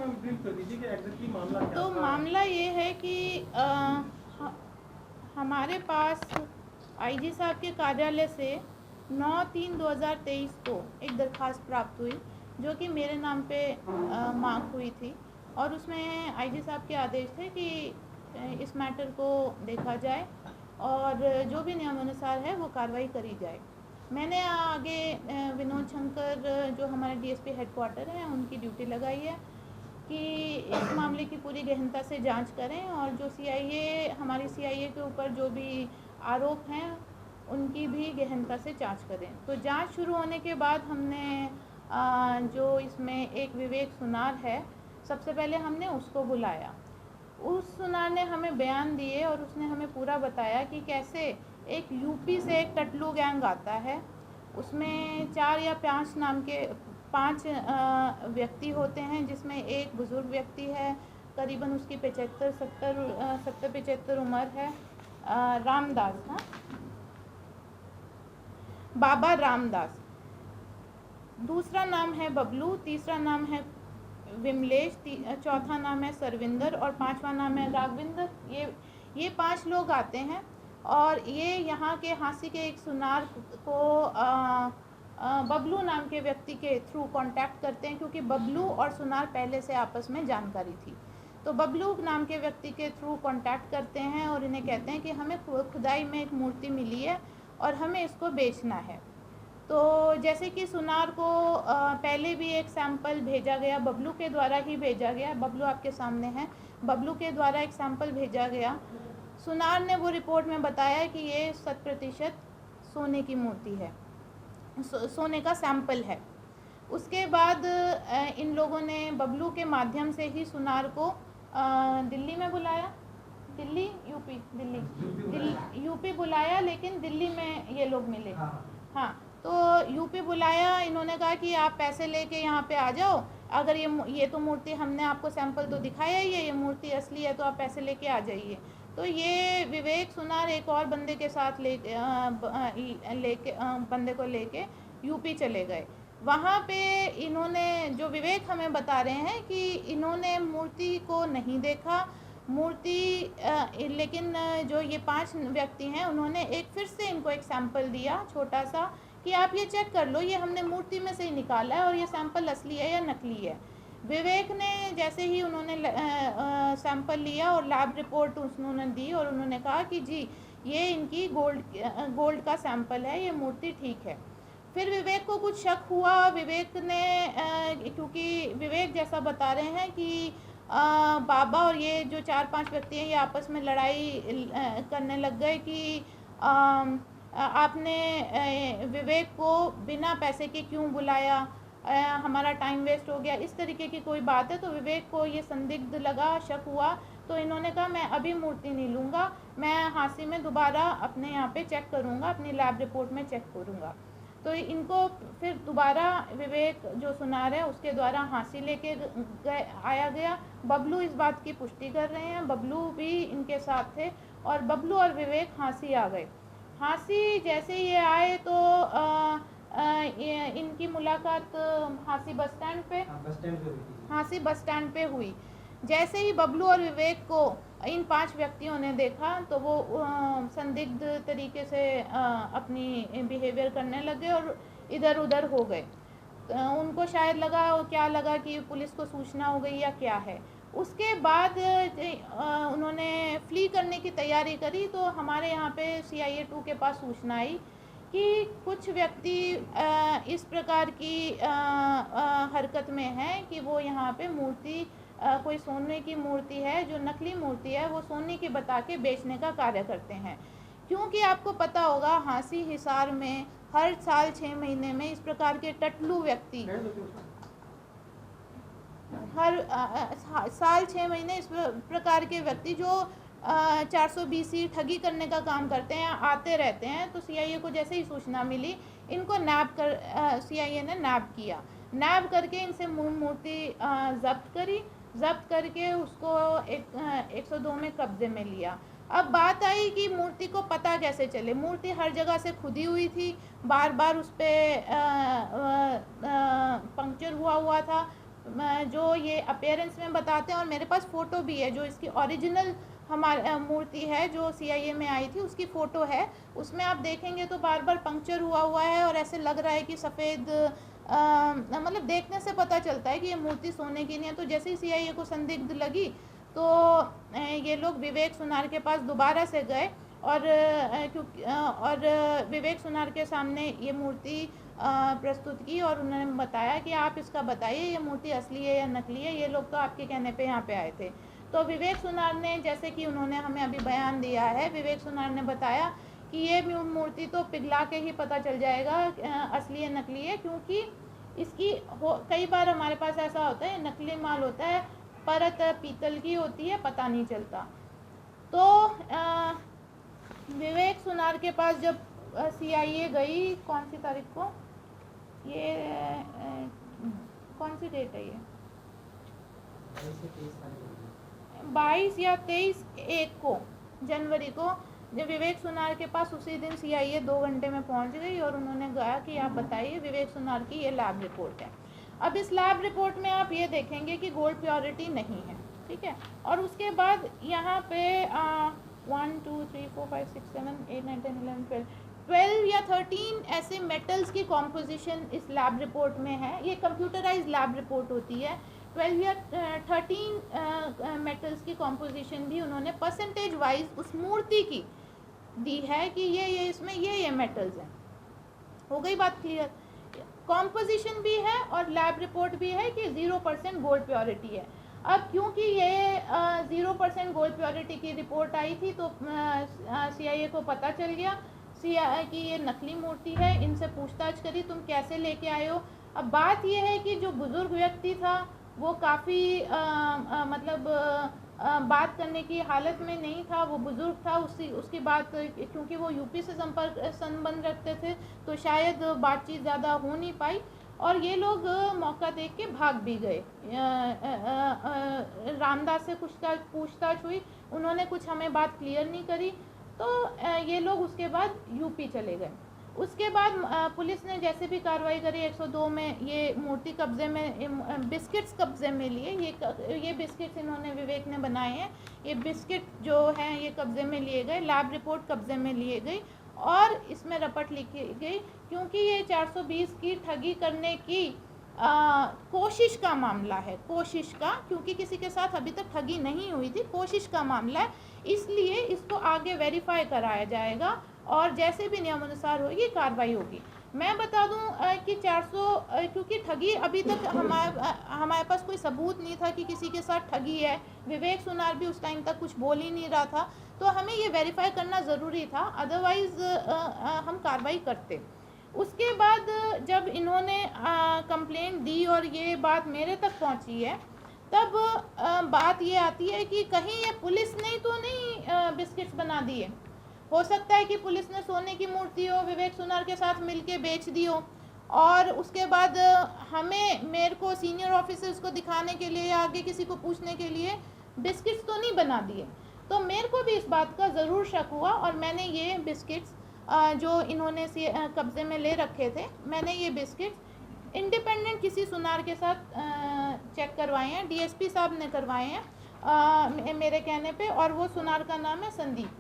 Ma'am brief कर दीजिए कि एग्जैक्टली मामला क्या तो था? मामला ये है कि हमारे पास आईजी साहब के कार्यालय से 9/3/2023 को एक दरख्वास्त प्राप्त हुई जो कि मेरे नाम पे मांग हुई थी, और उसमें आईजी साहब के आदेश थे कि इस मैटर को देखा जाए और जो भी नियमानुसार है वो कार्रवाई करी जाए। मैंने आगे विनोद शंकर जो हमारे डीएसपी हेडक्वार्टर हैं उनकी ड्यूटी लगाई है कि इस मामले की पूरी गहनता से जांच करें और जो सीआईए हमारी सीआईए के ऊपर जो भी आरोप हैं उनकी भी गहनता से जांच करें। तो जांच शुरू होने के बाद हमने जो इसमें एक विवेक सुनार है, सबसे पहले हमने उसको बुलाया। उस सुनार ने हमें बयान दिए और उसने हमें पूरा बताया कि कैसे एक यूपी से एक टटलू गैंग आता है, उसमें 4 या 5 नाम के 5 व्यक्ति होते हैं, जिसमें एक बुज़ुर्ग व्यक्ति है, करीबन उसकी 70-75 उम्र है, रामदास, हाँ, बाबा रामदास। दूसरा नाम है बबलू, तीसरा नाम है विमलेश, चौथा नाम है सरविंदर और 5वां नाम है राघविंदर। ये 5 लोग आते हैं और ये यहाँ के हांसी के एक सुनार को बबलू नाम के व्यक्ति के थ्रू कांटेक्ट करते हैं, क्योंकि बबलू और सुनार पहले से आपस में जानकारी थी। तो बबलू नाम के व्यक्ति के थ्रू कांटेक्ट करते हैं और इन्हें कहते हैं कि हमें खुदाई में एक मूर्ति मिली है और हमें इसको बेचना है। तो जैसे कि सुनार को पहले भी एक सैंपल भेजा गया, बबलू के द्वारा ही भेजा गया, बबलू आपके सामने है, बबलू के द्वारा एक सैंपल भेजा गया। सुनार ने वो रिपोर्ट में बताया कि ये 100% सोने की मूर्ति है, सोने का सैंपल है। उसके बाद इन लोगों ने बबलू के माध्यम से ही सुनार को दिल्ली में बुलाया, दिल्ली यूपी बुलाया, लेकिन दिल्ली में ये लोग मिले। हाँ, तो यूपी बुलाया, इन्होंने कहा कि आप पैसे लेके यहाँ पे आ जाओ, अगर ये तो मूर्ति हमने आपको सैंपल तो दिखाया ही है, ये मूर्ति असली है, तो आप पैसे लेके आ जाइए। तो ये विवेक सुनार एक और बंदे के साथ बंदे को लेके यूपी चले गए। वहाँ पे इन्होंने, जो विवेक हमें बता रहे हैं कि इन्होंने मूर्ति को नहीं देखा, लेकिन जो ये 5 व्यक्ति हैं उन्होंने फिर से इनको एक सैंपल दिया छोटा सा कि आप ये चेक कर लो, ये हमने मूर्ति में से ही निकाला है और ये सैंपल असली है या नकली है। विवेक ने जैसे ही उन्होंने सैंपल लिया और लैब रिपोर्ट उन्होंने दी और उन्होंने कहा कि जी ये इनकी गोल्ड का सैंपल है, ये मूर्ति ठीक है। फिर विवेक को कुछ शक हुआ, विवेक ने क्योंकि विवेक जैसा बता रहे हैं कि बाबा और ये जो 4-5 व्यक्ति हैं ये आपस में लड़ाई करने लग गए कि आपने विवेक को बिना पैसे के क्यों बुलाया, हमारा टाइम वेस्ट हो गया, इस तरीके की कोई बात है। तो विवेक को ये संदिग्ध लगा, शक हुआ, तो इन्होंने कहा मैं अभी मूर्ति नहीं लूँगा, मैं हांसी में दोबारा अपने यहाँ पे चेक करूँगा, अपनी लैब रिपोर्ट में चेक करूँगा। तो इनको फिर दोबारा विवेक जो सुनार है उसके द्वारा हांसी लेके आया गया। बबलू इस बात की पुष्टि कर रहे हैं, बबलू भी इनके साथ थे और बबलू और विवेक हांसी आ गए। हांसी जैसे ये आए तो इनकी मुलाकात हांसी बस स्टैंड पे हुई। जैसे ही बबलू और विवेक को इन 5 व्यक्तियों ने देखा तो वो संदिग्ध तरीके से अपनी बिहेवियर करने लगे और इधर उधर हो गए। उनको शायद क्या लगा कि पुलिस को सूचना हो गई या क्या है। उसके बाद उन्होंने फ्ली करने की तैयारी करी, तो हमारे यहाँ पे CIA 2 के पास सूचना आई कि कुछ व्यक्ति इस प्रकार की हरकत में हैं कि वो यहाँ पे मूर्ति कोई सोने की मूर्ति है, जो नकली मूर्ति है वो सोने की बता के बेचने का कार्य करते हैं। क्योंकि आपको पता होगा हांसी हिसार में हर साल 6 महीने में इस प्रकार के टटलू व्यक्ति हर साल 6 महीने इस प्रकार के व्यक्ति जो 420 ठगी करने का काम करते हैं आते रहते हैं। तो CIA को जैसे ही सूचना मिली, इनको CIA ने नैब किया, नैब करके इनसे मूर्ति जब्त करके उसको 102 में कब्जे में लिया। अब बात आई कि मूर्ति को पता कैसे चले, मूर्ति हर जगह से खुदी हुई थी, बार बार उस पर पंक्चर हुआ था, जो ये अपीयरेंस में बताते हैं, और मेरे पास फ़ोटो भी है जो इसकी ओरिजिनल हमारे मूर्ति है जो CIA में आई थी, उसकी फ़ोटो है। उसमें आप देखेंगे तो बार बार पंक्चर हुआ है और ऐसे लग रहा है कि सफ़ेद, मतलब देखने से पता चलता है कि ये मूर्ति सोने की नहीं है। तो जैसे ही CIA को संदिग्ध लगी तो ये लोग विवेक सुनार के पास दोबारा से गए और विवेक सुनार के सामने ये मूर्ति प्रस्तुत की और उन्होंने बताया कि आप इसका बताइए ये मूर्ति असली है या नकली है, ये लोग तो आपके कहने पे यहाँ पे आए थे। तो विवेक सुनार ने, जैसे कि उन्होंने हमें अभी बयान दिया है, विवेक सुनार ने बताया कि ये मूर्ति तो पिघला के ही पता चल जाएगा असली है नकली है, क्योंकि इसकी कई बार हमारे पास ऐसा होता है नकली माल होता है, परत पीतल की होती है, पता नहीं चलता। तो विवेक सुनार के पास जब CIA गई, कौन सी तारीख को, ये कौन सी डेट है, ये 22 या 23 एक को जनवरी को जब विवेक सुनार के पास, उसी दिन CIA 2 घंटे में पहुंच गई और उन्होंने कहा कि आप बताइए विवेक सुनार की ये लैब रिपोर्ट है। अब इस लैब रिपोर्ट में आप ये देखेंगे कि गोल्ड प्योरिटी नहीं है, ठीक है। और उसके बाद यहाँ पे 1 2 3 4 5 6 7 8 9 10 11 12 या 13 ऐसे मेटल्स की कॉम्पोजिशन इस लैब रिपोर्ट में है। ये कंप्यूटराइज लैब रिपोर्ट होती है। 12 या 13 मेटल्स की कॉम्पोजिशन भी उन्होंने परसेंटेज वाइज उस मूर्ति की दी है कि ये इसमें ये मेटल्स हैं। हो गई बात क्लियर। कॉम्पोजिशन भी है और लैब रिपोर्ट भी है कि 0% गोल्ड प्योरिटी है। अब क्योंकि ये 0% गोल्ड प्योरिटी की रिपोर्ट आई थी तो CIA को पता चल गया कि ये नकली मूर्ति है। इनसे पूछताछ करी, तुम कैसे लेके आए हो। अब बात ये है कि जो बुजुर्ग व्यक्ति था वो काफ़ी मतलब बात करने की हालत में नहीं था, वो बुजुर्ग था। उसकी बात, क्योंकि वो यूपी से संबंध रखते थे तो शायद बातचीत ज़्यादा हो नहीं पाई और ये लोग मौका देख के भाग भी गए। रामदास से कुछ पूछताछ हुई, उन्होंने कुछ हमें बात क्लियर नहीं करी, तो ये लोग उसके बाद यूपी चले गए। उसके बाद पुलिस ने जैसे भी कार्रवाई करी 102 में ये मूर्ति कब्जे में, बिस्किट्स कब्जे में लिए। ये बिस्किट्स इन्होंने, विवेक ने बनाए हैं। ये बिस्किट जो हैं ये कब्जे में लिए गए, लैब रिपोर्ट कब्जे में लिए गई और इसमें रपट लिखी गई क्योंकि ये 420 की ठगी करने की कोशिश का मामला है। कोशिश का, क्योंकि किसी के साथ अभी तक ठगी नहीं हुई थी, कोशिश का मामला है, इसलिए इसको आगे वेरीफाई कराया जाएगा और जैसे भी नियमानुसार होगी कार्रवाई होगी। मैं बता दूं कि 400, क्योंकि ठगी अभी तक हमारे पास कोई सबूत नहीं था कि किसी के साथ ठगी है। विवेक सुनार भी उस टाइम तक कुछ बोल ही नहीं रहा था, तो हमें ये वेरीफाई करना ज़रूरी था, अदरवाइज़ हम कार्रवाई करते। उसके बाद जब इन्होंने कंप्लेंट दी और ये बात मेरे तक पहुंची है, तब बात ये आती है कि कहीं ये पुलिस ने तो नहीं बिस्किट्स बना दिए। हो सकता है कि पुलिस ने सोने की मूर्ति हो, विवेक सुनार के साथ मिलके बेच दी हो और उसके बाद मेरे को सीनियर ऑफिसर्स को दिखाने के लिए या आगे किसी को पूछने के लिए बिस्किट्स तो नहीं बना दिए। तो मेरे को भी इस बात का ज़रूर शक हुआ और मैंने ये बिस्किट्स जो इन्होंने कब्जे में ले रखे थे, मैंने ये बिस्किट्स इंडिपेंडेंट किसी सुनार के साथ चेक करवाए हैं, DSP साहब ने करवाए हैं मेरे कहने पे, और वो सुनार का नाम है संदीप।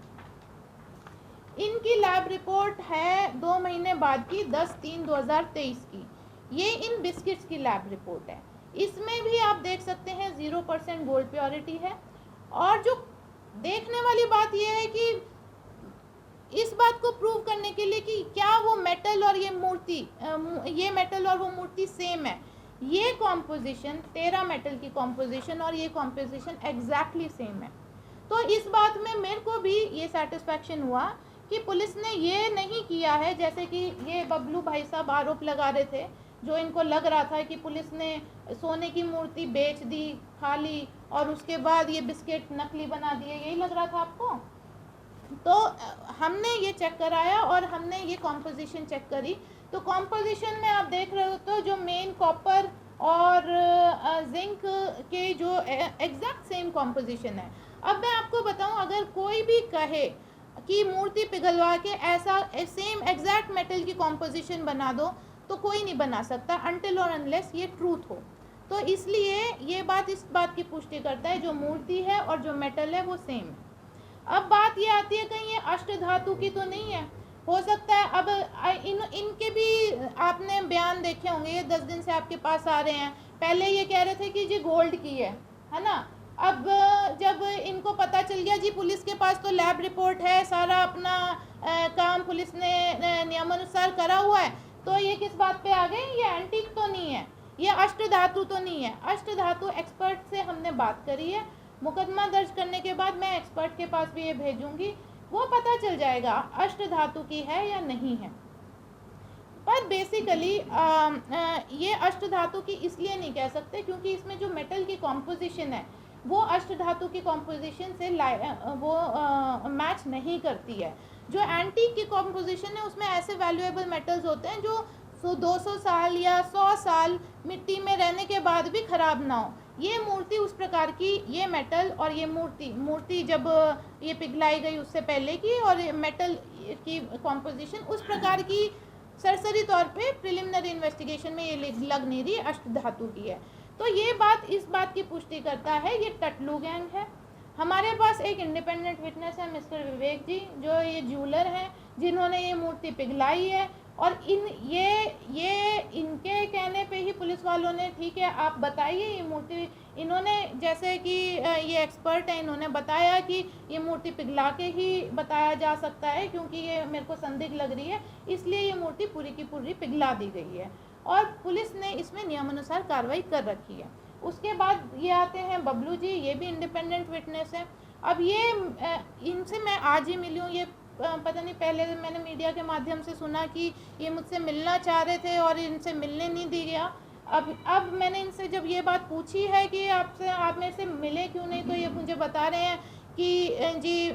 इनकी लैब रिपोर्ट है 2 महीने बाद की, 10/3/2023 की। ये इन बिस्किट्स की लैब रिपोर्ट है। इसमें भी आप देख सकते हैं 0% गोल्ड प्योरिटी है। और जो देखने वाली बात यह है कि इस बात को प्रूव करने के लिए कि क्या वो मेटल और ये मूर्ति, ये मेटल और वो मूर्ति सेम है, ये कॉम्पोजिशन 13 मेटल की कॉम्पोजिशन और ये कॉम्पोजिशन एग्जैक्टली सेम है। तो इस बात में मेरे को भी ये सेटिस्फैक्शन हुआ कि पुलिस ने ये नहीं किया है जैसे कि ये बबलू भाई साहब आरोप लगा रहे थे, जो इनको लग रहा था कि पुलिस ने सोने की मूर्ति बेच दी, खा ली और उसके बाद ये बिस्किट नकली बना दिए, यही लग रहा था आपको। तो हमने ये चेक कराया और हमने ये कॉम्पोजिशन चेक करी। तो कॉम्पोजिशन में आप देख रहे हो तो जो मेन कॉपर और जिंक के जो एग्जैक्ट सेम कॉम्पोजिशन है। अब मैं आपको बताऊं, अगर कोई भी कहे कि मूर्ति पिघलवा के ऐसा सेम एग्जैक्ट मेटल की कॉम्पोजिशन बना दो तो कोई नहीं बना सकता अनटिल और अनलेस ये ट्रूथ हो। तो इसलिए ये बात इस बात की पुष्टि करता है जो मूर्ति है और जो मेटल है वो सेम है। अब बात ये आती है कहीं ये अष्ट धातु की तो नहीं है, हो सकता है। अब इनके भी आपने बयान देखे होंगे, ये 10 दिन से आपके पास आ रहे हैं। पहले ये कह रहे थे कि जी गोल्ड की है ना। अब जब इनको पता चल गया जी पुलिस के पास तो लैब रिपोर्ट है, सारा अपना काम पुलिस ने नियमानुसार करा हुआ है, तो ये किस बात पे आ गए, ये एंटीक तो नहीं है, ये अष्ट धातु तो नहीं है। अष्ट धातु एक्सपर्ट से हमने बात करी है, मुकदमा दर्ज करने के बाद मैं एक्सपर्ट के पास भी ये भेजूंगी, वो पता चल जाएगा अष्ट धातु की है या नहीं है। पर बेसिकली ये अष्ट धातु की इसलिए नहीं कह सकते क्योंकि इसमें जो मेटल की कॉम्पोजिशन है वो अष्ट धातु की कॉम्पोजिशन से वो मैच नहीं करती है। जो एंटीक की कॉम्पोजिशन है उसमें ऐसे वैल्यूएबल मेटल्स होते हैं जो 200 साल या 100 साल मिट्टी में रहने के बाद भी ख़राब ना हो। ये मूर्ति उस प्रकार की, ये मेटल और ये मूर्ति जब ये पिघलाई गई उससे पहले की, और ये मेटल की कॉम्पोजिशन उस प्रकार की सरसरी तौर पे प्रिलिमिनरी इन्वेस्टिगेशन में ये लग नहीं रही अष्ट धातु की है। तो ये बात इस बात की पुष्टि करता है ये टटलू गैंग है। हमारे पास एक इंडिपेंडेंट विटनेस है मिस्टर विवेक जी, जो ये ज्वेलर हैं जिन्होंने ये मूर्ति पिघलाई है, और ये इनके कहने पे ही पुलिस वालों ने ठीक है आप बताइए ये मूर्ति, इन्होंने जैसे कि ये एक्सपर्ट है, इन्होंने बताया कि ये मूर्ति पिघला के ही बताया जा सकता है क्योंकि ये मेरे को संदिग्ध लग रही है, इसलिए ये मूर्ति पूरी की पूरी पिघला दी गई है और पुलिस ने इसमें नियमानुसार कार्रवाई कर रखी है। उसके बाद ये आते हैं बबलू जी, ये भी इंडिपेंडेंट विटनेस है। अब ये इनसे मैं आज ही मिली हूँ, ये पता नहीं पहले मैंने मीडिया के माध्यम से सुना कि ये मुझसे मिलना चाह रहे थे और इनसे मिलने नहीं दी गया। अब मैंने इनसे जब ये बात पूछी है कि आप मेरे से मिले क्यों नहीं, तो ये मुझे बता रहे हैं कि जी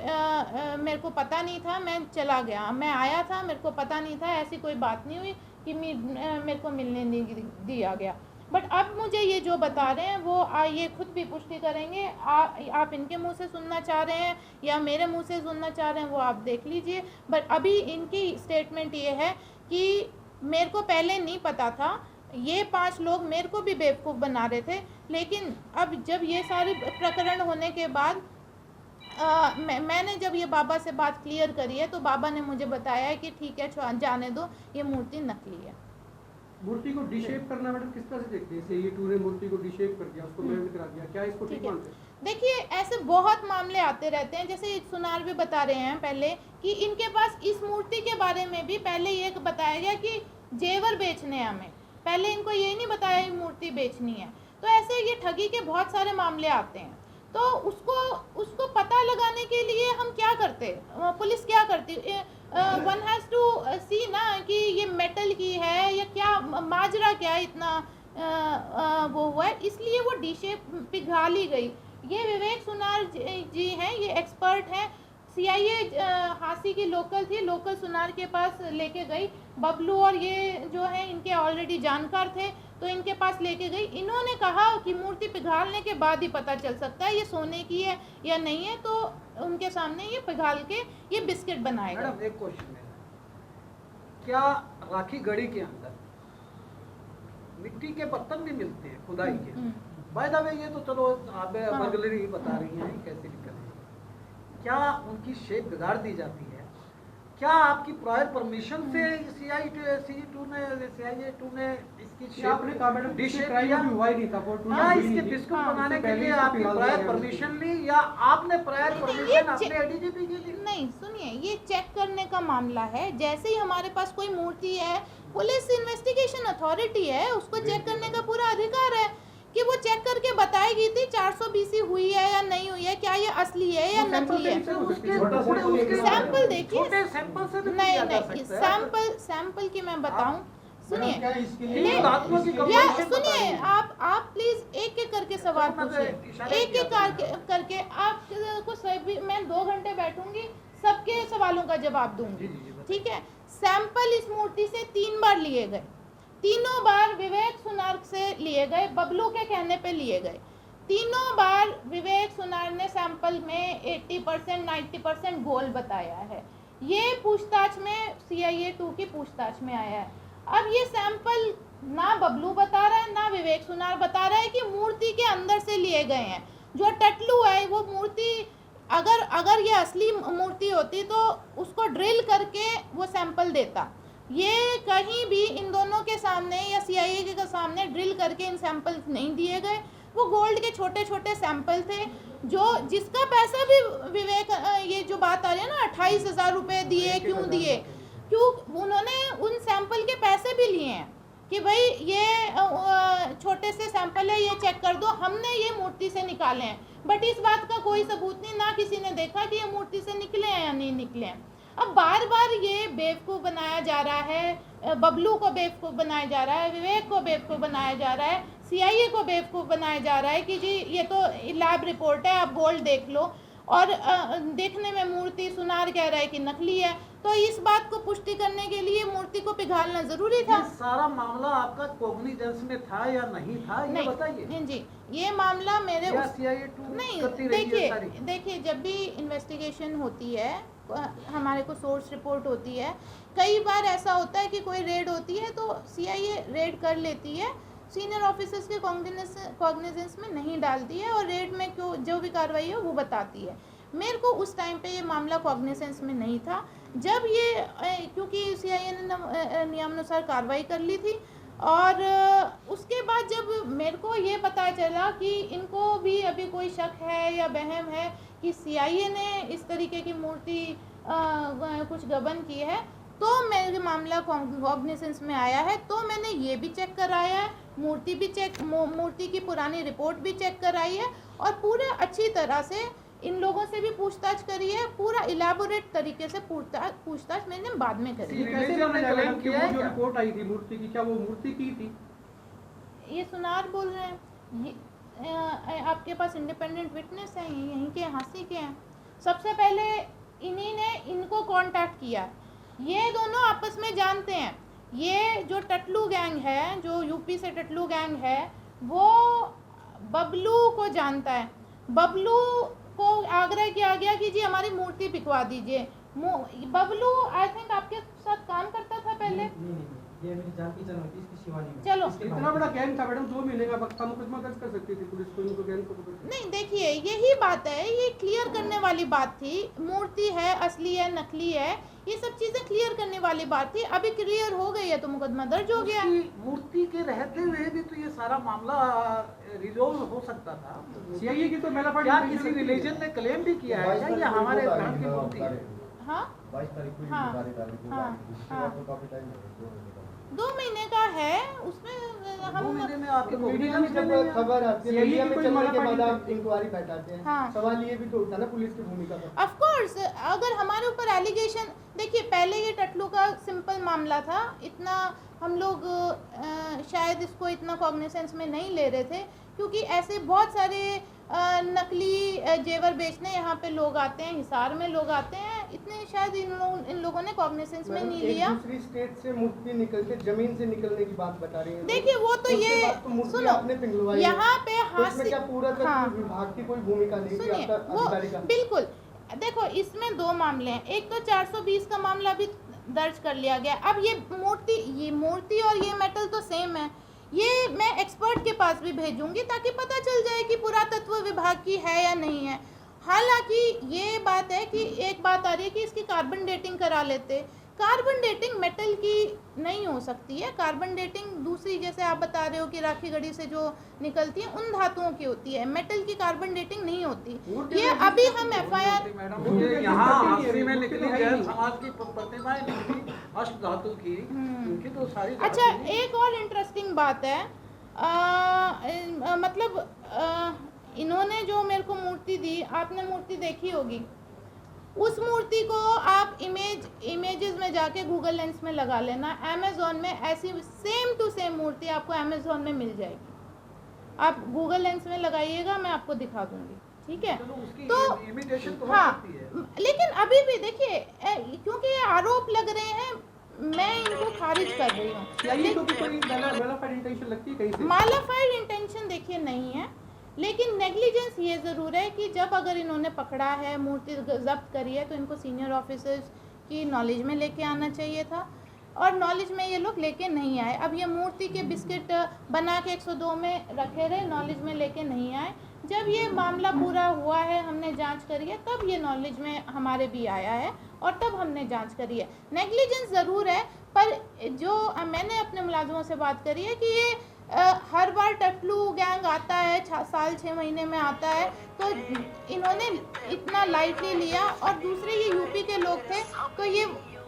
मेरे को पता नहीं था, मैं चला गया, मैं आया था, मेरे को पता नहीं था, ऐसी कोई बात नहीं हुई कि मेरे को मिलने नहीं दिया गया। बट अब मुझे ये जो बता रहे हैं वो ये खुद भी पुष्टि करेंगे। आप इनके मुंह से सुनना चाह रहे हैं या मेरे मुंह से सुनना चाह रहे हैं वो आप देख लीजिए। बट अभी इनकी स्टेटमेंट ये है कि मेरे को पहले नहीं पता था, ये 5 लोग मेरे को भी बेवकूफ़ बना रहे थे, लेकिन अब जब ये सारे प्रकरण होने के बाद मैंने जब ये बाबा से बात क्लियर करी है तो बाबा ने मुझे बताया है कि ठीक है जाने दो, ये मूर्ति नकली है। मूर्ति को डिशेप करना मैडम किस तरह से देखते हैं? जैसे ये टूर ने मूर्ति को डिशेप कर दिया, उसको मेल्ट करा दिया, क्या इसको ठीक मानते हैं? देखिए ऐसे बहुत मामले आते रहते हैं, जैसे सुनार भी बता रहे हैं पहले कि इनके पास इस मूर्ति के बारे में भी पहले ये बताया गया कि जेवर बेचने हमें, पहले इनको ये नहीं बताया कि मूर्ति बेचनी है। तो ऐसे ये ठगी के बहुत सारे मामले आते हैं, तो उसको पता लगाने के लिए हम क्या करते, पुलिस क्या करती, वन हैज़ टू सी ना कि ये मेटल की है या क्या, माजरा क्या इतना वो हुआ है, इसलिए वो डिशेप पिघला ली गई। ये विवेक सुनार जी हैं, ये एक्सपर्ट हैं, CIA हांसी की लोकल थी, लोकल सुनार के पास लेके गई। बबलू और ये जो है इनके ऑलरेडी जानकार थे तो इनके पास लेके गई। इन्होंने कहा कि मूर्ति पिघालने के बाद ही पता चल सकता है ये सोने की है या नहीं है, तो उनके सामने ये पिघाल के ये बिस्किट बनाएगा। मैडम एक क्वेश्चन है, क्या राखी गढ़ी के अंदर मिट्टी के बर्तन भी मिलते हैं खुदाई के? बाय द वे ये तो चलो आप बर्गलरी बता रही हैं कैसे निकल रही है, क्या उनकी शेप बिगाड़ दी जाती है? क्या आपकी प्रायर परमिशन से CIA 2 ने इसकी शेप आपने कहा मैडम डिशेप ट्राई किया? भी हुआ ही नहीं था, वो टूर क्या हुई इसके नहीं थी। बिस्कुट हाँ, बनाने के पहले लिए इसको आपकी पिघाल प्रायर दिया परमिशन ली या आपने प्रायर नहीं, परमिशन ये अपने ADGP की ली? नहीं सुनिए, ये चेक करने का मामला है। जैसे ही हमारे पास कोई मूर्ति है, पुलिस इन्वेस्टिगेशन अथॉरिटी है, उसको चेक करने का पूरा अधिकार है कि वो चेक करके बताएगी थी 400 BC हुई है या नहीं हुई है, क्या ये असली है या नकली है। सैंपल देखिए, छोटे सैंपल से तो नहीं किया जा नहीं सकता है। सैंपल की मैं बताऊं, सुनिए ये धातुओं की या कम्पोजिशन सुनिए, बताइए। आप प्लीज एक एक करके सवाल पूछिए, एक एक करके आपको सभी, मैं 2 घंटे बैठूंगी, सबके सवालों का जवाब दूंगी, ठीक है। सैंपल इस मूर्ति से 3 बार लिए गए, तीनों बार विवेक सुनार से लिए गए, बबलू के कहने पे लिए गए। तीनों बार विवेक सुनार ने सैंपल में 80% 90% गोल बताया है। ये पूछताछ में CIA 2 की पूछताछ में आया है। अब ये सैंपल ना बबलू बता रहा है ना विवेक सुनार बता रहा है कि मूर्ति के अंदर से लिए गए हैं। जो टटलू है वो मूर्ति, अगर ये असली मूर्ति होती तो उसको ड्रिल करके वो सैंपल देता। ये कहीं भी इन दोनों के सामने या सीआईए के सामने ड्रिल करके इन सैंपल नहीं दिए गए। वो गोल्ड के छोटे छोटे सैंपल थे, जो जिसका पैसा भी विवेक, ये जो बात आ रही है ना 28,000 रुपये दिए, क्यों दिए, क्यों उन्होंने उन सैंपल के पैसे भी लिए हैं कि भाई ये छोटे से सैंपल है, ये चेक कर दो, हमने ये मूर्ति से निकाले हैं। बट इस बात का कोई सबूत नहीं, ना किसी ने देखा कि ये मूर्ति से निकले हैं या नहीं निकले हैं। अब बार बार ये बेवकूफ़ बनाया जा रहा है, बबलू को बेवकूफ़ बनाया जा रहा है, विवेक को बेवकूफ़ बनाया जा रहा है, सीआईए को बेवकूफ़ बनाया जा रहा है कि जी ये तो लैब रिपोर्ट है, आप गोल्ड देख लो, और देखने में मूर्ति सुनार कह रहा है कि नकली है। तो इस बात को पुष्टि करने के लिए मूर्ति को पिघालना जरूरी था। ये सारा मामला आपका कॉग्निजेंस में था या नहीं था, ये बताइए। जी, ये मामला मेरे नहीं, देखिए जब भी इन्वेस्टिगेशन होती है, हमारे को सोर्स रिपोर्ट होती है, कई बार ऐसा होता है कि कोई रेड होती है तो सीआईए रेड कर लेती है, सीनियर ऑफिसर्स के कॉग्निजेंस में नहीं डालती है, और रेड में क्यों जो भी कार्रवाई है वो बताती है। मेरे को उस टाइम पे ये मामला कॉग्निजेंस में नहीं था, जब ये क्योंकि सीआईए ने नियमानुसार कार्रवाई कर ली थी, और उसके बाद जब मेरे को ये पता चला कि इनको भी अभी कोई शक है या वहम है कि सीआईए ने इस तरीके की मूर्ति कुछ गबन की है, तो मेरे मामला कॉग्निजेंस में आया है, तो मैंने ये भी चेक कराया है, मूर्ति की पुरानी रिपोर्ट भी चेक कराई है, और पूरे अच्छी तरह से इन लोगों से भी पूछताछ करी है, पूरा इलेबोरेट तरीके से पूछताछ मैंने बाद में करी। कैसे माना जाएगा कि वो जो रिपोर्ट आई थी मूर्ति की, क्या वो मूर्ति की थी? ये सुनार बोल रहे हैं, ये आपके पास इंडिपेंडेंट विटनेस है, यहीं के हांसी के हैं। सबसे पहले इन्हीं ने इनको कांटेक्ट किया, ये दोनों आपस में जानते हैं। ये जो टटलू गैंग है, जो यूपी से टटलू गैंग है, वो बबलू को जानता है। बबलू को आग्रह किया गया कि जी हमारी मूर्ति पिकवा दीजिए। बबलू आई थिंक आपके साथ काम करता था पहले। ये मेरी जान की चल होती इसकी शिवानी में। चलो, इतना बड़ा गैंग था मैडम, 2 महीने का वक्त था, मुकदमा दर्ज कर सकती थी पुलिस को इनको गैंग को पकड़। नहीं, देखिए यही बात है, ये क्लियर करने वाली बात थी। मूर्ति है, असली है, नकली है, ये सब चीजें क्लियर करने वाली बात थी। अभी क्लियर हो गई है तो मुकदमा दर्ज हो गया। मूर्ति के रहते हुए भी तो ये सारा मामला रिजोल्व हो सकता था। सीआईए की तो क्या किसी रिलीजन ने क्लेम भी किया है क्या ये हमारे धर्म की मूर्ति है? हाँ 22 तारीख को हाँ, हाँ, 2 महीने का है, उसमें हम 2 महीने में आपके मीडिया में जब खबर आती है, मीडिया में चलने के बाद आप इंक्वायरी बैठाते हैं। हाँ। सवाल ये भी तो उठता ना पुलिस की भूमिका का। ऑफ कोर्स, अगर हमारे ऊपर एलिगेशन, देखिए पहले ये टटलू का सिंपल मामला था, इतना हम लोग शायद इसको इतना कॉग्निसेंस में नहीं ले रहे थे, क्योंकि ऐसे बहुत सारे नकली जेवर बेचने यहाँ पे लोग आते हैं, हिसार में लोग आते हैं, इतने शायद इन लोगों ने कॉग्निसेंस में नहीं लिया। दूसरी स्टेट से मूर्ति निकल के जमीन से निकलने की बात बता रही है। देखिए वो तो ये सुनो, यहाँ पे हाथ क्या पूरा विभाग की कोई भूमिका नहीं थी आपका अधिकारी का? बिल्कुल, देखो इसमें 2 मामले हैं। एक तो 420 का मामला भी दर्ज कर लिया गया। अब ये मूर्ति और ये मेटल तो सेम है, ये मैं एक्सपर्ट के पास भी भेजूंगी ताकि पता चल जाए कि पुरातत्व विभाग की है या नहीं है। हालांकि ये बात है कि एक बात आ रही है कि इसकी कार्बन डेटिंग करा लेते। कार्बन डेटिंग मेटल की नहीं हो सकती है। कार्बन डेटिंग दूसरी, जैसे आप बता रहे हो कि राखी गढ़ी से जो निकलती है उन धातुओं की होती है, मेटल की कार्बन डेटिंग नहीं होती। ये अभी हम FIR यहाँ हांसी में निकली जैन समाज की प्रतिमाएं निकली अष्ट धातु की, उनकी तो सारी। अच्छा, एक और इंटरेस्टिंग बात है, मतलब इन्होंने जो मेरे को मूर्ति दी, आपने मूर्ति देखी होगी, उस मूर्ति को आप इमेजेस में जाके गूगल लेंस में लगा लेना, अमेज़ॉन में ऐसी सेम टू सेम मूर्ति आपको अमेज़ॉन में मिल जाएगी। आप गूगल लेंस में लगाइएगा, मैं आपको दिखा दूंगी, ठीक है? तो हाँ, लेकिन अभी भी देखिए, क्योंकि ये आरोप लग रहे हैं, मैं इनको खारिज कर रही हूँ। मालाफाइड इंटेंशन देखिए नहीं है, लेकिन नेग्लिजेंस ये ज़रूर है कि जब अगर इन्होंने पकड़ा है, मूर्ति जब्त करी है, तो इनको सीनियर ऑफिसर्स की नॉलेज में लेके आना चाहिए था। और नॉलेज में ये लोग लेके नहीं आए। अब ये मूर्ति के बिस्किट बना के 102 में रखे रहे, नॉलेज में लेके नहीं आए। जब ये मामला पूरा हुआ है, हमने जांच करी है, तब ये नॉलेज में हमारे भी आया है और तब हमने जांच करी है। नेग्लिजेंस ज़रूर है, पर जो मैंने अपने मुलाजिमों से बात करी है कि ये हर बार टटलू गैंग आता है, साल 6 महीने में आता है, तो इन्होंने इतना लाइटली लिया। और दूसरे ये यूपी के लोग थे, तो ये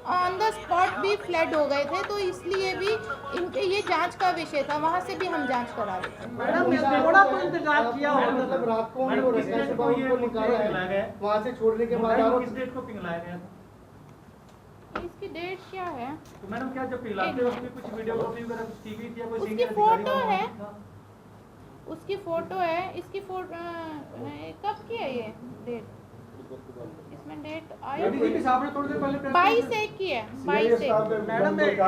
ऑन द स्पॉट भी फ्लड हो गए थे, तो इसलिए भी इनके ये जांच का विषय था, वहाँ से भी हम जांच करा रहे थे। मैडम थोड़ा तो इंतजार किया होगा, मतलब रात को उनको रस्ते से उनको निकाला है, वहाँ से छोड़ने के बाद किस डेट को पिघलाया गया था? इसकी डेट क्या है? तो मैडम क्या जब पिघलाते वक्त भी कुछ वीडियोग्राफी वगैरह कुछ की गई थी या कोई उसकी सीनियर फोटो अधिकारी है, था? उसकी फोटो है, इसकी फोटो कब की है ये डेट? इसमें डेट आई रेड्डी जी के साहब ने थोड़ी देर पहले press 22/1 की है, 22/1। मैडम एक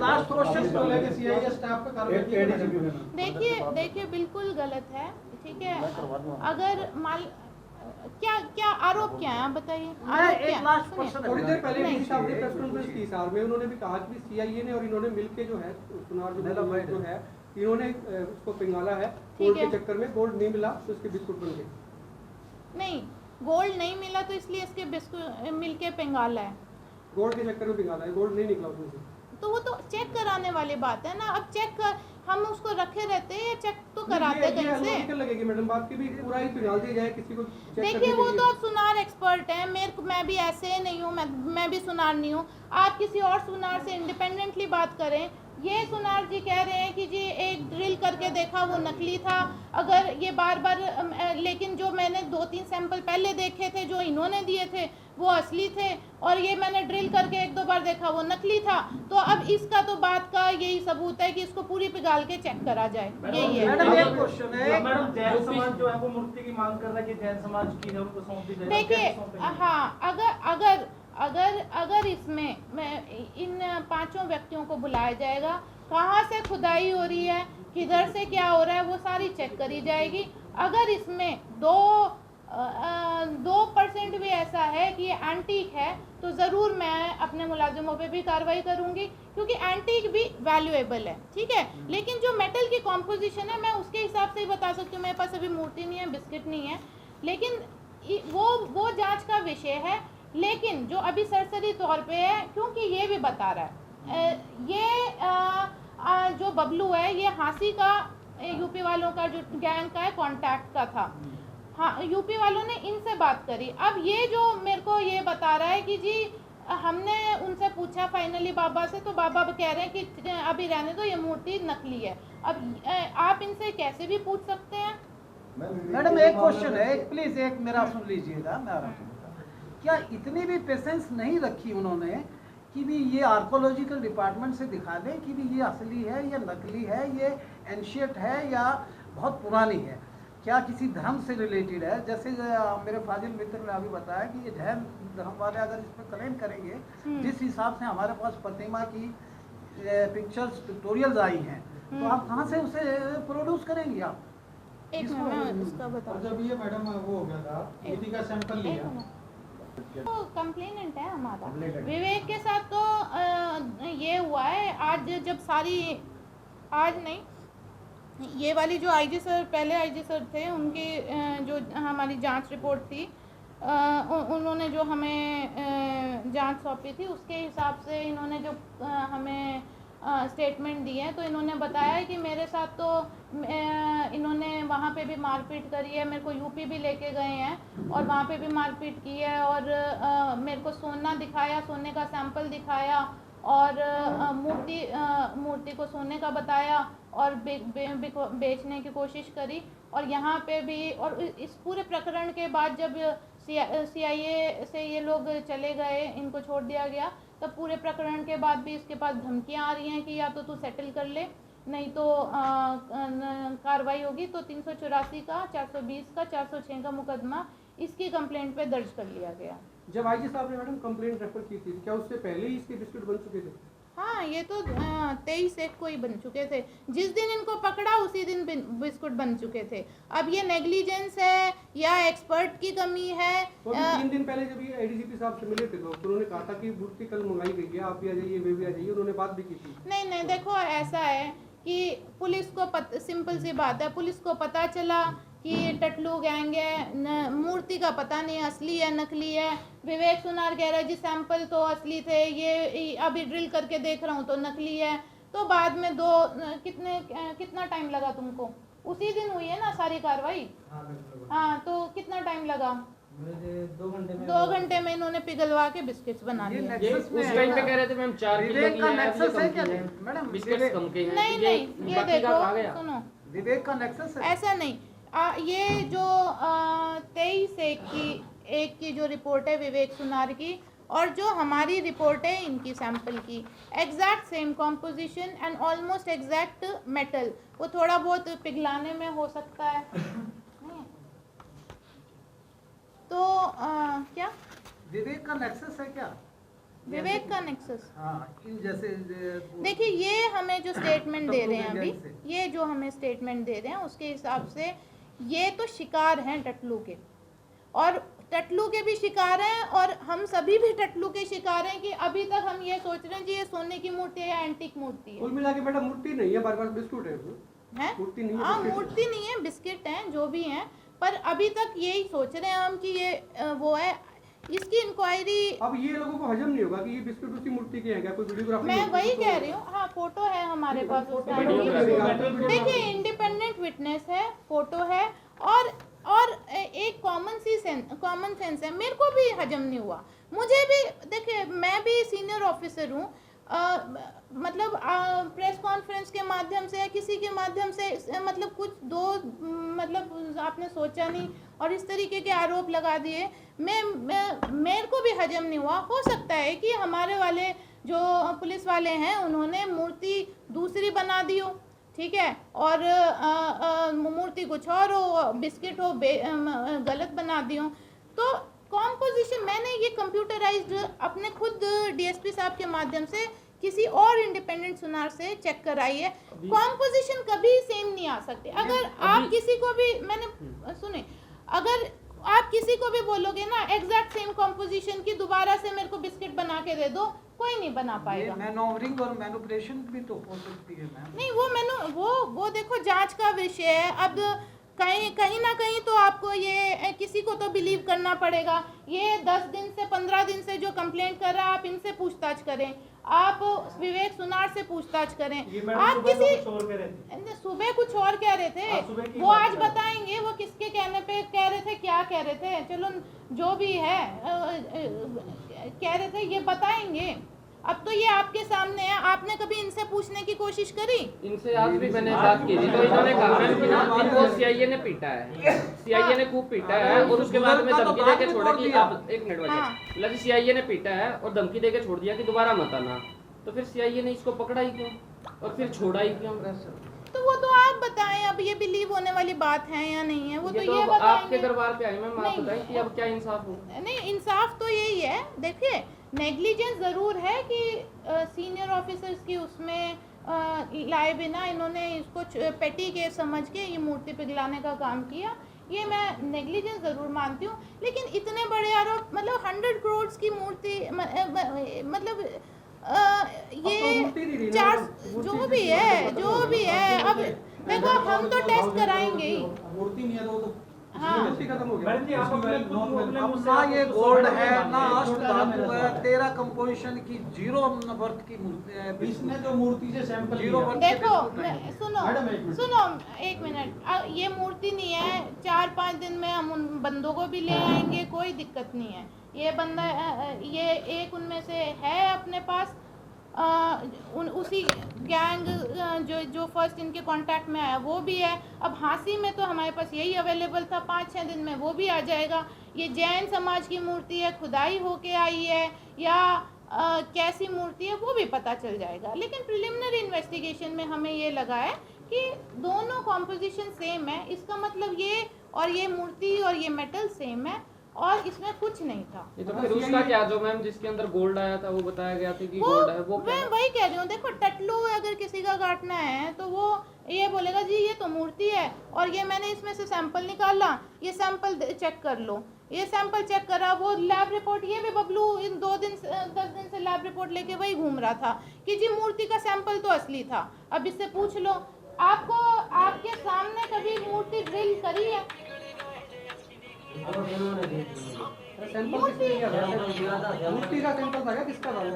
लास्ट क्वेश्चन तो लेके सीआईए स्टाफ पे कार्रवाई देखिए बिल्कुल गलत है, ठीक है। अगर क्या क्या आरोप क्या है आप बताइए? आरोप क्या एक लास्ट है? क्वेश्चन थोड़ी देर पहले नहीं। डीजी साहब ने प्रेस कॉन्फ्रेंस की सार में, उन्होंने भी कहा कि सीआईए ने और इन्होंने मिलके जो है सुनार जो है इन्होंने उसको पिंगाला है गोल्ड के चक्कर में। गोल्ड नहीं मिला तो उसके बिस्कुट बन गए। नहीं, गोल्ड नहीं मिला तो इसलिए इसके बिस्कुट मिलके पिंगाला है। गोल्ड के चक्कर में पिंगाला है, गोल्ड नहीं निकला उसमें से। तो वो तो चेक कराने वाली बात है ना। अब चेक कर, हम उसको रखे रहते हैं, चेक तो कराते कहीं से। लॉजिकल लगेगी मैडम बात की भी, पूरा ही पिघाल दिया जाए किसी को चेक देखिए वो तो आप सुनार एक्सपर्ट हैं, मैं भी ऐसे नहीं हूँ, मैं भी सुनार नहीं हूँ। आप किसी और सुनार से इंडिपेंडेंटली बात करें। ये सुनार जी कह रहे हैं कि जी एक ड्रिल करके देखा वो नकली था। अगर ये बार बार लेकिन जो मैंने 2-3 सैंपल पहले देखे थे जो इन्होंने दिए थे वो असली थे, और ये मैंने ड्रिल करके 1-2 बार देखा वो नकली था। तो अब इसका तो बात का यही सबूत है कि इसको पूरी पिघाल के चेक करा जाए, यही है। मैडम एक क्वेश्चन है, मैडम जैन समाज जो है वो मूर्ति की मांग कर रहा है कि जैन समाज की है उनको सौंप दी जाए। देखिए हाँ, अगर इसमें इन 5 व्यक्तियों को बुलाया जाएगा, कहाँ से खुदाई हो रही है, किधर से क्या हो रहा है, वो सारी चेक करी जाएगी। अगर इसमें 2% भी ऐसा है कि ये एंटीक है तो ज़रूर मैं अपने मुलाजिमों पे भी कार्रवाई करूंगी, क्योंकि एंटीक भी वैल्यूएबल है, ठीक है। लेकिन जो मेटल की कॉम्पोजिशन है मैं उसके हिसाब से ही बता सकती हूँ। मेरे पास अभी मूर्ति नहीं है, बिस्किट नहीं है, लेकिन वो जांच का विषय है। लेकिन जो अभी सरसरी तौर पे है, क्योंकि ये भी बता रहा है ये जो बबलू है ये हांसी का यूपी वालों का जो गैंग का है कॉन्टैक्ट का था। हाँ, यूपी वालों ने इनसे बात करी। अब ये जो मेरे को ये बता रहा है कि जी हमने उनसे पूछा फाइनली बाबा से, तो बाबा कह रहे हैं कि अभी रहने दो, ये मूर्ति नकली है। अब आप इनसे कैसे भी पूछ सकते हैं। मैडम एक क्वेश्चन है, प्लीज एक मेरा सुन लीजिएगा। मैं आ रहा हूँ। क्या इतनी भी पेशेंस नहीं रखी उन्होंने कि भी ये आर्कोलॉजिकल डिपार्टमेंट से दिखा दें कि भी ये असली है, ये नकली है, ये एंशियंट है या बहुत पुरानी है, क्या किसी धर्म से रिलेटेड है? जैसे मेरे फाजिल मित्र ने अभी बताया कि ये जैन धर्म वाले अगर इस पर क्लेम करेंगे, जिस हिसाब से हमारे पास प्रतिमा की पिक्चर्स पिक्टोरियल्स आई हैं, तो आप कहाँ से उसे प्रोड्यूस करेंगे आप? एक मिनट मैं उसका और बताऊँ। जब ये मैडम वो हो गया था, दीदी का सैंपल लिया, तो कंप्लेनेंट है हमारा विवेक के साथ। तो ये हुआ है आज जब आज नहीं, ये वाली जो आईजी सर, पहले आईजी सर थे, उनकी जो हमारी जांच रिपोर्ट थी, उन्होंने जो हमें जांच सौंपी थी उसके हिसाब से इन्होंने जो हमें स्टेटमेंट दिए हैं, तो इन्होंने बताया कि मेरे साथ तो इन्होंने वहाँ पे भी मारपीट करी है, मेरे को यूपी भी लेके गए हैं और वहाँ पे भी मारपीट की है, और मेरे को सोना दिखाया, सोने का सैंपल दिखाया, और मूर्ति को सोने का बताया और बेचने की कोशिश करी। और यहाँ पे भी, और इस पूरे प्रकरण के बाद जब CIA से ये लोग चले गए, इनको छोड़ दिया गया, तब पूरे प्रकरण के बाद भी इसके पास धमकियाँ आ रही हैं कि या तो तू सेटल कर ले, नहीं तो कार्रवाई होगी। तो 384 का, 420 का, 406 का मुकदमा इसकी कंप्लेंट पे दर्ज कर लिया गया। जब आईजी साहब ने मैडम कंप्लेंट रेफर की थी, क्या उससे पहले ही इसके बिस्किट बन चुके थे? हाँ, ये तो 23 एक को ही बन चुके थे। जिस दिन इनको पकड़ा उसी दिन बिस्कुट बन चुके थे। अब ये नेग्लिजेंस है या एक्सपर्ट की कमी है। तो 3 दिन पहले जब ये एडीजीपी साहब से मिले थे तो उन्होंने कहा था कि मूर्ति कल मंगाई गई है, आप भी आ जाइए, वे भी आ जाइए, उन्होंने बात भी की थी। नहीं, देखो ऐसा है कि पुलिस को सिंपल सी बात है, पुलिस को पता चला कि ये टटलू गैंग है, मूर्ति का पता नहीं असली है नकली है। विवेक सुनार कह रहा है जी सैंपल तो असली थे, ये अभी ड्रिल करके देख रहा हूँ तो नकली है। तो बाद में कितना टाइम लगा तुमको? उसी दिन हुई है ना सारी कार्रवाई? हाँ, तो कितना टाइम लगा? 2 घंटे में इन्होंने पिघलवा के बिस्किट्स बना दिए। उस टाइम पे कह रहे थे मैम 4 किलो विवेक की का है, नेक्सस है क्या? है मैडम बिस्किट्स कम के हैं। नहीं, ये देखो सुनो, विवेक का नेक्सस है ऐसा नहीं। ये जो 23 एक की जो रिपोर्ट है विवेक सुनार की और जो हमारी रिपोर्ट है इनकी सैंपल की, exact same composition and almost exact metal. वो थोड़ा बहुत पिघलाने में हो सकता है नहीं। तो क्या विवेक का नेक्सस है क्या? विवेक का नेक्सस? हाँ, इन जैसे देखिए, ये हमें जो स्टेटमेंट दे रहे हैं अभी, ये जो हमें स्टेटमेंट दे रहे हैं उसके हिसाब से ये तो शिकार हैं टटलू के, और टटलू के भी शिकार हैं और हम सभी भी टटलू के शिकार हैं कि अभी तक हम ये सोच रहे हैं कि ये सोने की मूर्ति है या एंटीक मूर्ति है। कुल मिला के बेटा मूर्ति नहीं है, बार बिस्कुट है। मूर्ति नहीं है, हाँ मूर्ति नहीं है, बिस्किट हैं जो भी हैं, पर अभी तक यही सोच रहे हैं हम कि ये वो है। इसकी इंक्वायरी अब ये लोगों को हजम नहीं होगा कि ये बिस्कुट उसी मूर्ति के हैं क्या? कोई वीडियोग्राफी? मैं वही कह रही हूँ। हाँ, फोटो है हमारे पास। देखिए, इंडिपेंडेंट विटनेस है, फोटो है और एक कॉमन सेंस है। मेरे को भी हजम नहीं हुआ। मुझे भी देखिए, मैं भी सीनियर ऑफिसर हूँ, मतलब प्रेस कॉन्फ्रेंस के माध्यम से किसी के माध्यम से मतलब कुछ मतलब आपने सोचा नहीं और इस तरीके के आरोप लगा दिए। मेरे को भी हजम नहीं हुआ। हो सकता है कि हमारे वाले जो पुलिस वाले हैं उन्होंने मूर्ति दूसरी बना दी हो, ठीक है, और मूर्ति कुछ और हो, बिस्किट हो गलत बना दी हो। तो कॉम्पोजिशन मैंने ये कंप्यूटराइज्ड अपने खुद डीएसपी साहब के माध्यम से किसी और इंडिपेंडेंट सुनार से चेक कराई है। कॉम्पोजिशन कभी सेम नहीं आ सकती। अगर आप किसी को भी सुने, अगर आप किसी को भी बोलोगे ना एग्जैक्ट सेम कॉम्पोजिशन की दोबारा से मेरे को बिस्किट बना के दे दो, कोई नहीं बना पाएगा। मैनोवरिंग और मैनिपुलेशन भी तो हो सकती है मैम। नहीं, वो देखो जांच का विषय है। अब कहीं ना कहीं तो आपको ये किसी को तो बिलीव करना पड़ेगा। ये 10 दिन से 15 दिन से जो कंप्लेंट कर रहा है, आप इनसे पूछताछ करें, आप विवेक सुनार से पूछताछ करें। आप किसी सुबह कुछ और कह रहे थे, वो आज बताएंगे वो किसके कहने पे कह रहे थे, क्या कह रहे थे, चलो जो भी है कह रहे थे ये बताएंगे। अब तो ये आपके सामने है, आपने कभी इनसे पूछने की कोशिश करी? इनसे आज भी मैंने बात की थी तो इन्होंने कहा कि ना इनको सीआईए ने पीटा है, सीआईए ने खूब पीटा है और उसके बाद में धमकी देके छोड़ा कि आप 1 मिनट बचे, मतलब सीआईए ने पीटा है और धमकी देके छोड़ दिया कि दोबारा मत आना। तो फिर सीआईए ने इसको पकड़ा ही क्यों और फिर छोड़ा ही क्यों? तो वो तो आप बताएं, अब ये बिलीव होने वाली बात है या नहीं है, वो तो ये बताएंगे। आपके दरबार पे आई मैम, आप बताएं कि अब क्या इंसाफ हो? नहीं, इंसाफ तो यही है। देखिए, नेग्लिजेंस ज़रूर है कि सीनियर ऑफिसर्स की उसमें लाए बिना इन्होंने इसको पेटी केस समझ के ये मूर्ति पिघलाने का काम किया। ये मैं नेग्लिजेंस ज़रूर मानती हूँ, लेकिन इतने बड़े आरोप, मतलब 100 करोड़ की मूर्ति, मतलब ये 4 जो भी है अब देखो, हम तो टेस्ट कराएंगे ही। मूर्ति नहीं है तो हाँ, खत्म हो गया। ना ये गोल्ड है ना अष्ट धातु है, 13 कंपोजिशन की 0 वर्थ की मूर्ति है। इसने जो मूर्ति से सैंपल 0 वर्थ देखो सुनो 1 मिनट, ये मूर्ति नहीं है, 4-5 दिन में हम उन बंदों को भी ले आएंगे, कोई दिक्कत नहीं है। ये बंदा ये एक उनमें से है अपने पास, उसी गैंग जो फर्स्ट इनके कांटेक्ट में आया वो भी है। अब हाँसी में तो हमारे पास यही अवेलेबल था, 5-6 दिन में वो भी आ जाएगा। ये जैन समाज की मूर्ति है, खुदाई होके आई है या कैसी मूर्ति है वो भी पता चल जाएगा। लेकिन प्रिलिमिनरी इन्वेस्टिगेशन में हमें ये लगा है कि दोनों कॉम्पोजिशन सेम है। इसका मतलब ये और ये मूर्ति और ये मेटल सेम है और इसमें कुछ नहीं था। ये तो फिर उसका क्या, जो मैम जिसके अंदर गोल्ड आया था वो बताया गया था कि गोल्ड है, वो क्या मैं वही कह रही हूँ, देखो टटलू अगर किसी का काटना है तो वो ये बोलेगा जी ये तो मूर्ति है और ये मैंने इसमें से सैंपल निकाला, ये सैंपल चेक कर लो, ये सैंपल चेक करा, वो लैब रिपोर्ट, ये भी बबलू इन 10 दिन से लैब रिपोर्ट लेके वही घूम रहा था कि जी मूर्ति का सैंपल तो असली था। अब इससे पूछ लो, आपको आपके सामने कभी मूर्ति ड्रिल करी है? मूर्ति का सैंपल था क्या, किसका था वो?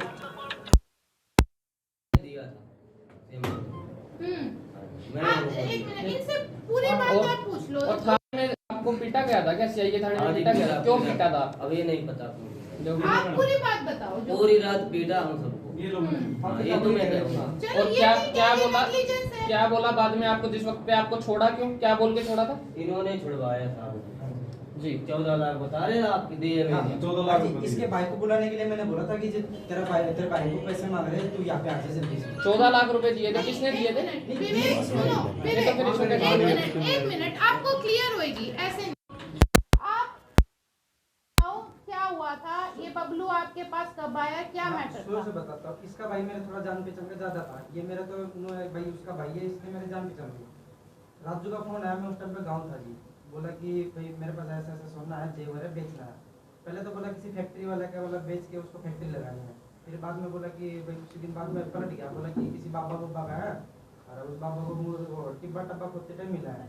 आप एक मिनट, इनसे पूरी बात आप पूछ लो। और थाने में आपको पीटा गया था क्या? सीआईए थाने में पीटा गया था, क्यों पीटा था? अब ये नहीं पता आप पूरी बात बताओ। पूरी रात पीटा हम सबको, ये तो मैं कहूँगा। और क्या बोला बाद में आपको, जिस वक्त पे आपको छोड़ा, क्यों क्या बोल के छोड़ा था? इन्होंने छुड़वाया था जी। 14 लाख बता रहे आपकी दिए में 14 लाख। इसके भाई को बुलाने के लिए मैंने बोला था कि तेरे भाई को पैसे मांग रहे हैं, तू यहाँ पे आ जा जल्दी से। 14 लाख रुपए दिए थे, किसने दिए थे? एक मिनट, आपको क्लियर होएगी ऐसे। आप क्या हुआ था, ये बबलू आपके पास कब आया, क्या मैटर शुरू था? से बताता हूँ। इसका भाई मेरा थोड़ा जान पहचान का ज्यादा था, ये मेरा तो भाई उसका भाई है, इसने मेरे जान पहचान की। राजू का फोन आया, मैं उस टाइम पे गाँव था जी, बोला कि भाई मेरे पास ऐसा ऐसा सोना है, जेवर है, बेचना है। पहले तो बोला किसी फैक्ट्री वाला का, बोला बेच के उसको फैक्ट्री लगानी है। फिर बाद में बोला कि भाई कुछ दिन बाद में पलट गया, बोला कि किसी बाबा का है और उस बाबा को टिब्बा टब्बा खोदते टाइम मिला है।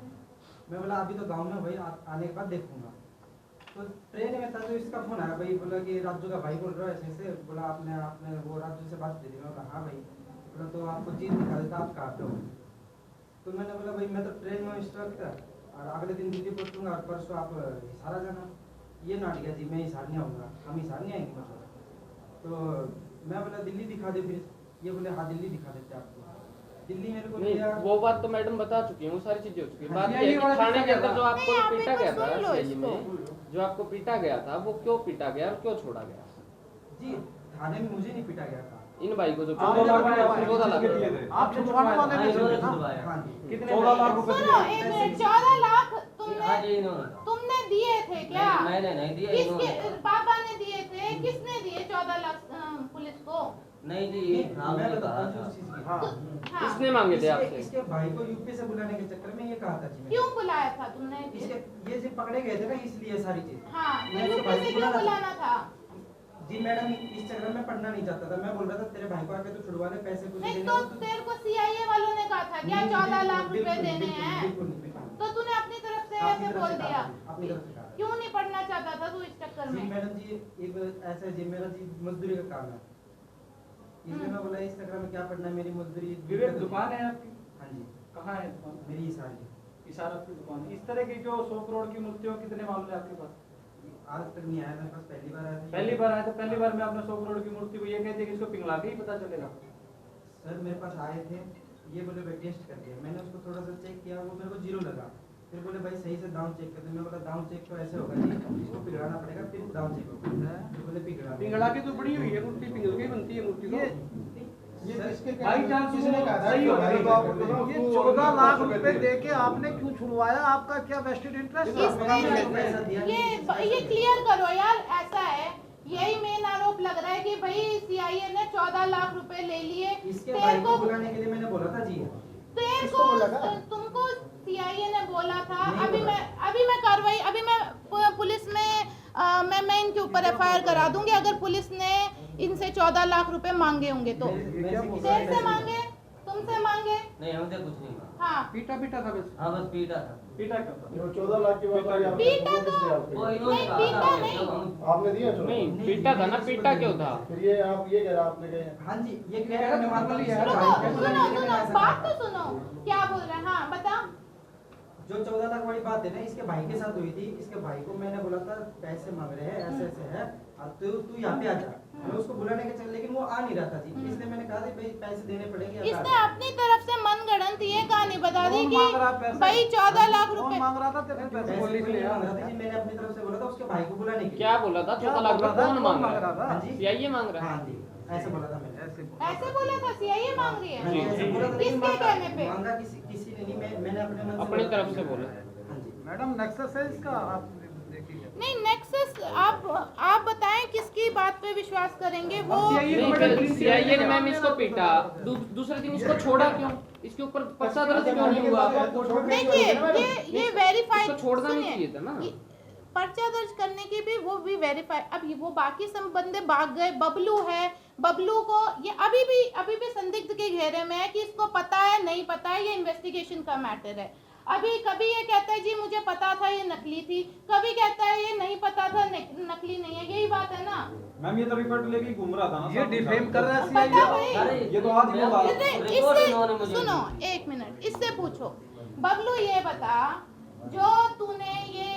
मैं बोला अभी तो गाँव में भाई आने के बाद देखूंगा। तो ट्रेन में था तो इसका फोन आया, भाई बोला कि राजू का भाई बोल रहा है ऐसे, बोला आपने वो राजू से बात की थी। मैं बोला हाँ भाई, बोला तो आपको चीज़ दिखा देता, आप कहाँ पे हो? तो मैंने बोला भाई मैं तो ट्रेन में स्टक था और अगले दिन दिल्ली पहुँचूंगा और परसों आप हिसार आ जाना। ये नाट गया जी, मैं हिसार नहीं आऊँगा, हम हिसार नहीं आएंगे मतलब। तो मैं बोला दिल्ली दिखा दे फिर, ये बोले हाँ दिल्ली दिखा देते आपको। दिल्ली मेरे को नहीं, वो बात तो मैडम बता चुकी है, वो सारी चीजें हो चुकी है। बात ये है कि थाने के अंदर जो आपको पीटा गया था, सीआईए में जो आपको पीटा गया था, वो क्यों पीटा गया और क्यों छोड़ा गया? जी थाने में मुझे नहीं पीटा गया था, इन भाई को जो 14 लाख आप छुड़वाने वाले ने इन्होंने छुड़वाया। छुड़वाया। हाँ जी। कितने 14 लाख रुपए सुनो एक मिनट, 14 लाख हाँ जी, इन्होंने तुमने दिए थे क्या? मैंने नहीं दिया, किसके इन्होंने पापा ने दिए थे? किसने दिए 14 लाख पुलिस को? नहीं दी, ये राम मैं ने बताता कहा हूँ था। उस चीज़ की। हाँ। हाँ। किसने मांगे थे आपसे? इसके भाई को यूपी से बुलाने के चक्कर में ये कहा था जी मैंने। क्यों बुलाया था तुमने? इसके ये जो पकड़े गए थे ना, इसलिए सारी चीज। हाँ, मैं तो इसके भाई यूपी से को क्यों बुलाना बुलाना था? जी मैडम इस चक्कर में पढ़ना नहीं चाहता था। मैं बोल रहा था तेरे भाई को आके तो छुड़वा ले, पैसे कुछ नहीं देने तो को तेरे को सीआईए वालों ने कहा था क्या 14 लाख रुपए देने हैं? बिल्कुल नहीं, बिल्कुल नहीं। तो तूने अपनी तरफ से अपनी ऐसे तरफ बोल से दिया। कहा था, अपनी तरफ से कहा था। क्यों नहीं पढ़ना चाहता था तू इस चक्कर जी में? मैडम जी एक ऐसा जी मेरा जी मजदूरी का काम है, इसलिए मैं बोला इस चक्कर में क्या पढ़ना है, मेरी मजदूरी। विवेक दुकान है आपकी? हाँ जी। कहाँ है दुकान? मेरी सारी इशारा की दुकान। इस तरह की जो 100 करोड़ की मूर्तियों, कितने मामले आपके पास? आज तक नहीं आया, मेरे पास पहली बार आया था। पहली बार आया तो पहली बार में आपने 100 करोड़ की मूर्ति को ये कहते कि इसको पिघला के ही पता चलेगा। सर मेरे पास आए थे, ये बोले भाई टेस्ट कर दिया, मैंने उसको थोड़ा सा चेक किया, वो मेरे को 0 लगा। फिर बोले भाई सही से दाम चेक कर दे। मैं बोला दाम चेक तो ऐसे होगा जी, इसको पिघलाना पड़ेगा फिर दाम चेक होगा। फिर बोले पिघला के तो बड़ी हुई है मूर्ति, पिघल के बनती है मूर्ति तो। ये इसके भाई चांस किसने कहा था? सही होगा। भाई तो आप बोलो, ये उसको 14 लाख उसको रुपए दे। दे के आपने क्यों छुड़वाया? आपका क्या वेस्टेड इंटरेस्ट? ये क्लियर करो यार, ऐसा है, यही मेन आरोप लग रहा है कि भाई सीआईए ने 14 लाख रुपए ले लिए। इसके तेरे भाई को को बुलाने के लिए मैंने बोला था जी। तेरे किसको बोला था? को तुमको सीआईए ने बोला था। नहीं अभी बोला। मैं कार्रवाई, अभी मैं पुलिस में मैं इनके ऊपर एफआईआर करा दूंगी अगर पुलिस ने इनसे 14 लाख रुपए मांगे होंगे तो। तेरे से मांगे, तुमसे मांगे? नहीं हमसे कुछ नहीं मांगा। हाँ, पीटा था बस। हाँ बस पीटा था। पीटा क्यों था? 14 लाख की बात पीटा तो वो इन्होंने नहीं, कहा पीटा था नहीं। जब हम आपने दिया नहीं, पीटा था ना, पीटा क्यों था? फिर ये आप ये कह रहा आपने कहे। हाँ जी ये कह रहा नॉर्मली है। सुनो बात तो सुनो, क्या बोल रहे हैं? हाँ बता। जो 14 लाख वाली बात है ना, इसके भाई के साथ हुई थी। इसके भाई को मैंने बोला था पैसे मांग रहे हैं, ऐसे ऐसे है, अब तू यहाँ पे आ जा। मैं उसको बुलाने के चल, लेकिन वो आ नहीं रहा था जी, इसलिए मैंने कहा था भाई पैसे देने पड़ेंगे। इसने अपनी तरफ से मनगढ़ंत ये कहानी बता दी कौन कि मांग रहा है पैसे? भाई 14 लाख कौन रुपए। मांग रहा था तेरे पैसे? पैसे कोई नहीं मांग रहा था जी, मैंने अपनी तरफ से बोला था उसके भाई को बुलाने के लिए। क्या बोला था? क्या 14 लाख बोला रुपए था? कौन मांग रहा था? हाँ है? जी सीआईए मांग रहा है? हाँ जी ऐसे बोला था मैंने। ऐसे बोला था सीआईए मांग रही हाँ है? जी, ऐसे बोला था, लेकिन किसके कहने पे? मांगा किसी ने नहीं, मैंने अपने मन से अपनी बोला तरफ था। से बोला। हाँ जी मैडम नेक्सस है इसका, आप देख आइडेंटिटी है। नहीं नेक्सस आप बताएं किसकी बात पे विश्वास करेंगे वो सीआईए ने मैम इसको पीटा, दूसरे दिन इसको छोड़ा क्यों? इसके ऊपर पर्चा दर्ज क्यों नहीं हुआ? देखिए ये वेरीफाई इसको छोड़ना नहीं चाहिए था ना। पर्चा दर्ज करने की भी वो भी वेरीफाई। अब वो बाकी सब बंदे भाग गए, बबलू है, बबलू को ये अभी भी संदिग्ध के घेरे में है कि इसको पता है नहीं पता है, ये इन्वेस्टिगेशन का मैटर है। अभी कभी ये कहता है जी मुझे पता था ये नकली थी, कभी कहता है ये नहीं पता था नकली नहीं है, यही बात है ना मैम। ये तो रिपोर्ट लेके घूम रहा था ना, ये डिफेम कर रहा है पता सीआईए। भाई ये तो आज ही बोला। इससे सुनो एक मिनट, इससे पूछो बबलू ये बता, जो तूने ये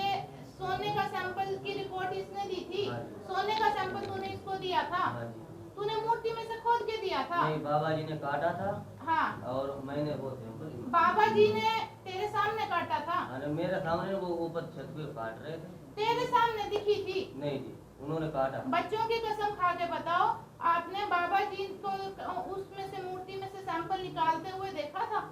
सोने का सैंपल की रिपोर्ट इसने दी थी, सोने का सैंपल तूने इसको दिया था, तूने मूर्ति में से खोद के दिया था? नहीं, बाबा जी ने काटा था। हाँ, और मैंने वो बाबा जी ने तेरे सामने काटा था? मेरे सामने वो ऊपर छत पे काट रहे थे। तेरे सामने दिखी थी? नहीं जी, उन्होंने काटा। बच्चों की कसम खा के बताओ, आपने बाबा जी को उसमें से मूर्ति में से सैंपल निकालते हुए देखा था?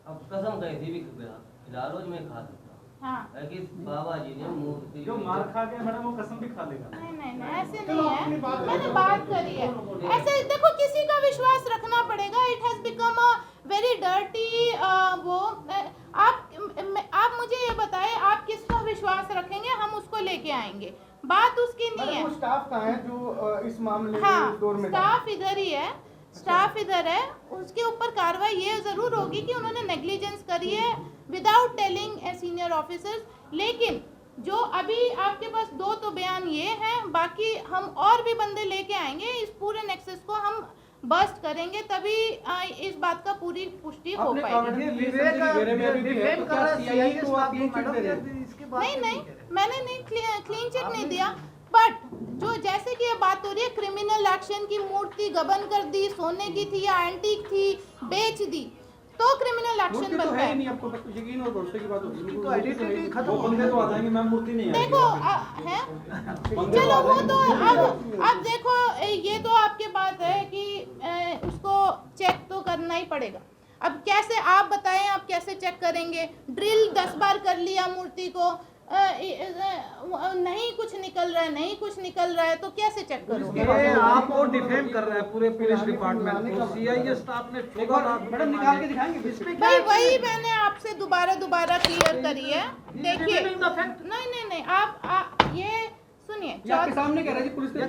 अब कसम कैसी भी फिलहाल रोज में खा सकता हूँ। हाँ, कि बाबा जी ने मूर्ति जो मार खा गया मैडम वो कसम भी खा लेगा। नहीं ऐसे नहीं है, मैंने बात करी है। ऐसे देखो किसी का विश्वास रखना पड़ेगा। It has become a very dirty वो आप मुझे ये बताएं, आप किसका विश्वास रखेंगे, हम उसको लेके आएंगे, बात उसकी नहीं है। स्टाफ कहाँ है जो इस मामले में हाँ, डोर में स्टाफ इधर ही है, स्टाफ इधर है। उसके ऊपर कार्रवाई ये जरूर होगी कि उन्होंने नेग्लिजेंस करी है without telling a senior officers. लेकिन जो अभी आपके पास दो तो बयान ये हैं, बाकी हम और भी बंदे लेके आएंगे, इस पूरे नेक्सस को हम बस्ट करेंगे, तभी इस बात का पूरी पुष्टि हो पाएगी। नहीं मैंने नहीं क्लीन चिट नहीं दिया, बट जो जैसे कि ये बात हो रही है क्रिमिनल एक्शन की, मूर्ति गबन कर दी, सोने की थी या एंटीक थी, बेच दी, तो क्रिमिनल एक्शन बनता है। नहीं, आपको बस यकीन और भरोसे की बात होगी, तो आइडेंटिटी खत्म वो बंदे तो आ जाएंगे मैम, मूर्ति नहीं आएगी। देखो है चलो वो तो अब देखो ये तो आपके बात है कि उसको चेक तो करना ही पड़ेगा। अब कैसे आप बताएं, आप कैसे चेक करेंगे? ड्रिल 10 बार कर लिया मूर्ति को, नहीं कुछ निकल रहा है तो कैसे चेक करोगे? ये आपको डिफेम कर रहा है पूरे पुलिस डिपार्टमेंट को। सीआईए स्टाफ ने मैडम निकाल के दिखाएंगे। भाई वही मैंने आपसे दोबारा क्लियर करी है। देखिए नहीं आप ये सुनिए, आपके सामने कह रहे हैं पुलिस ने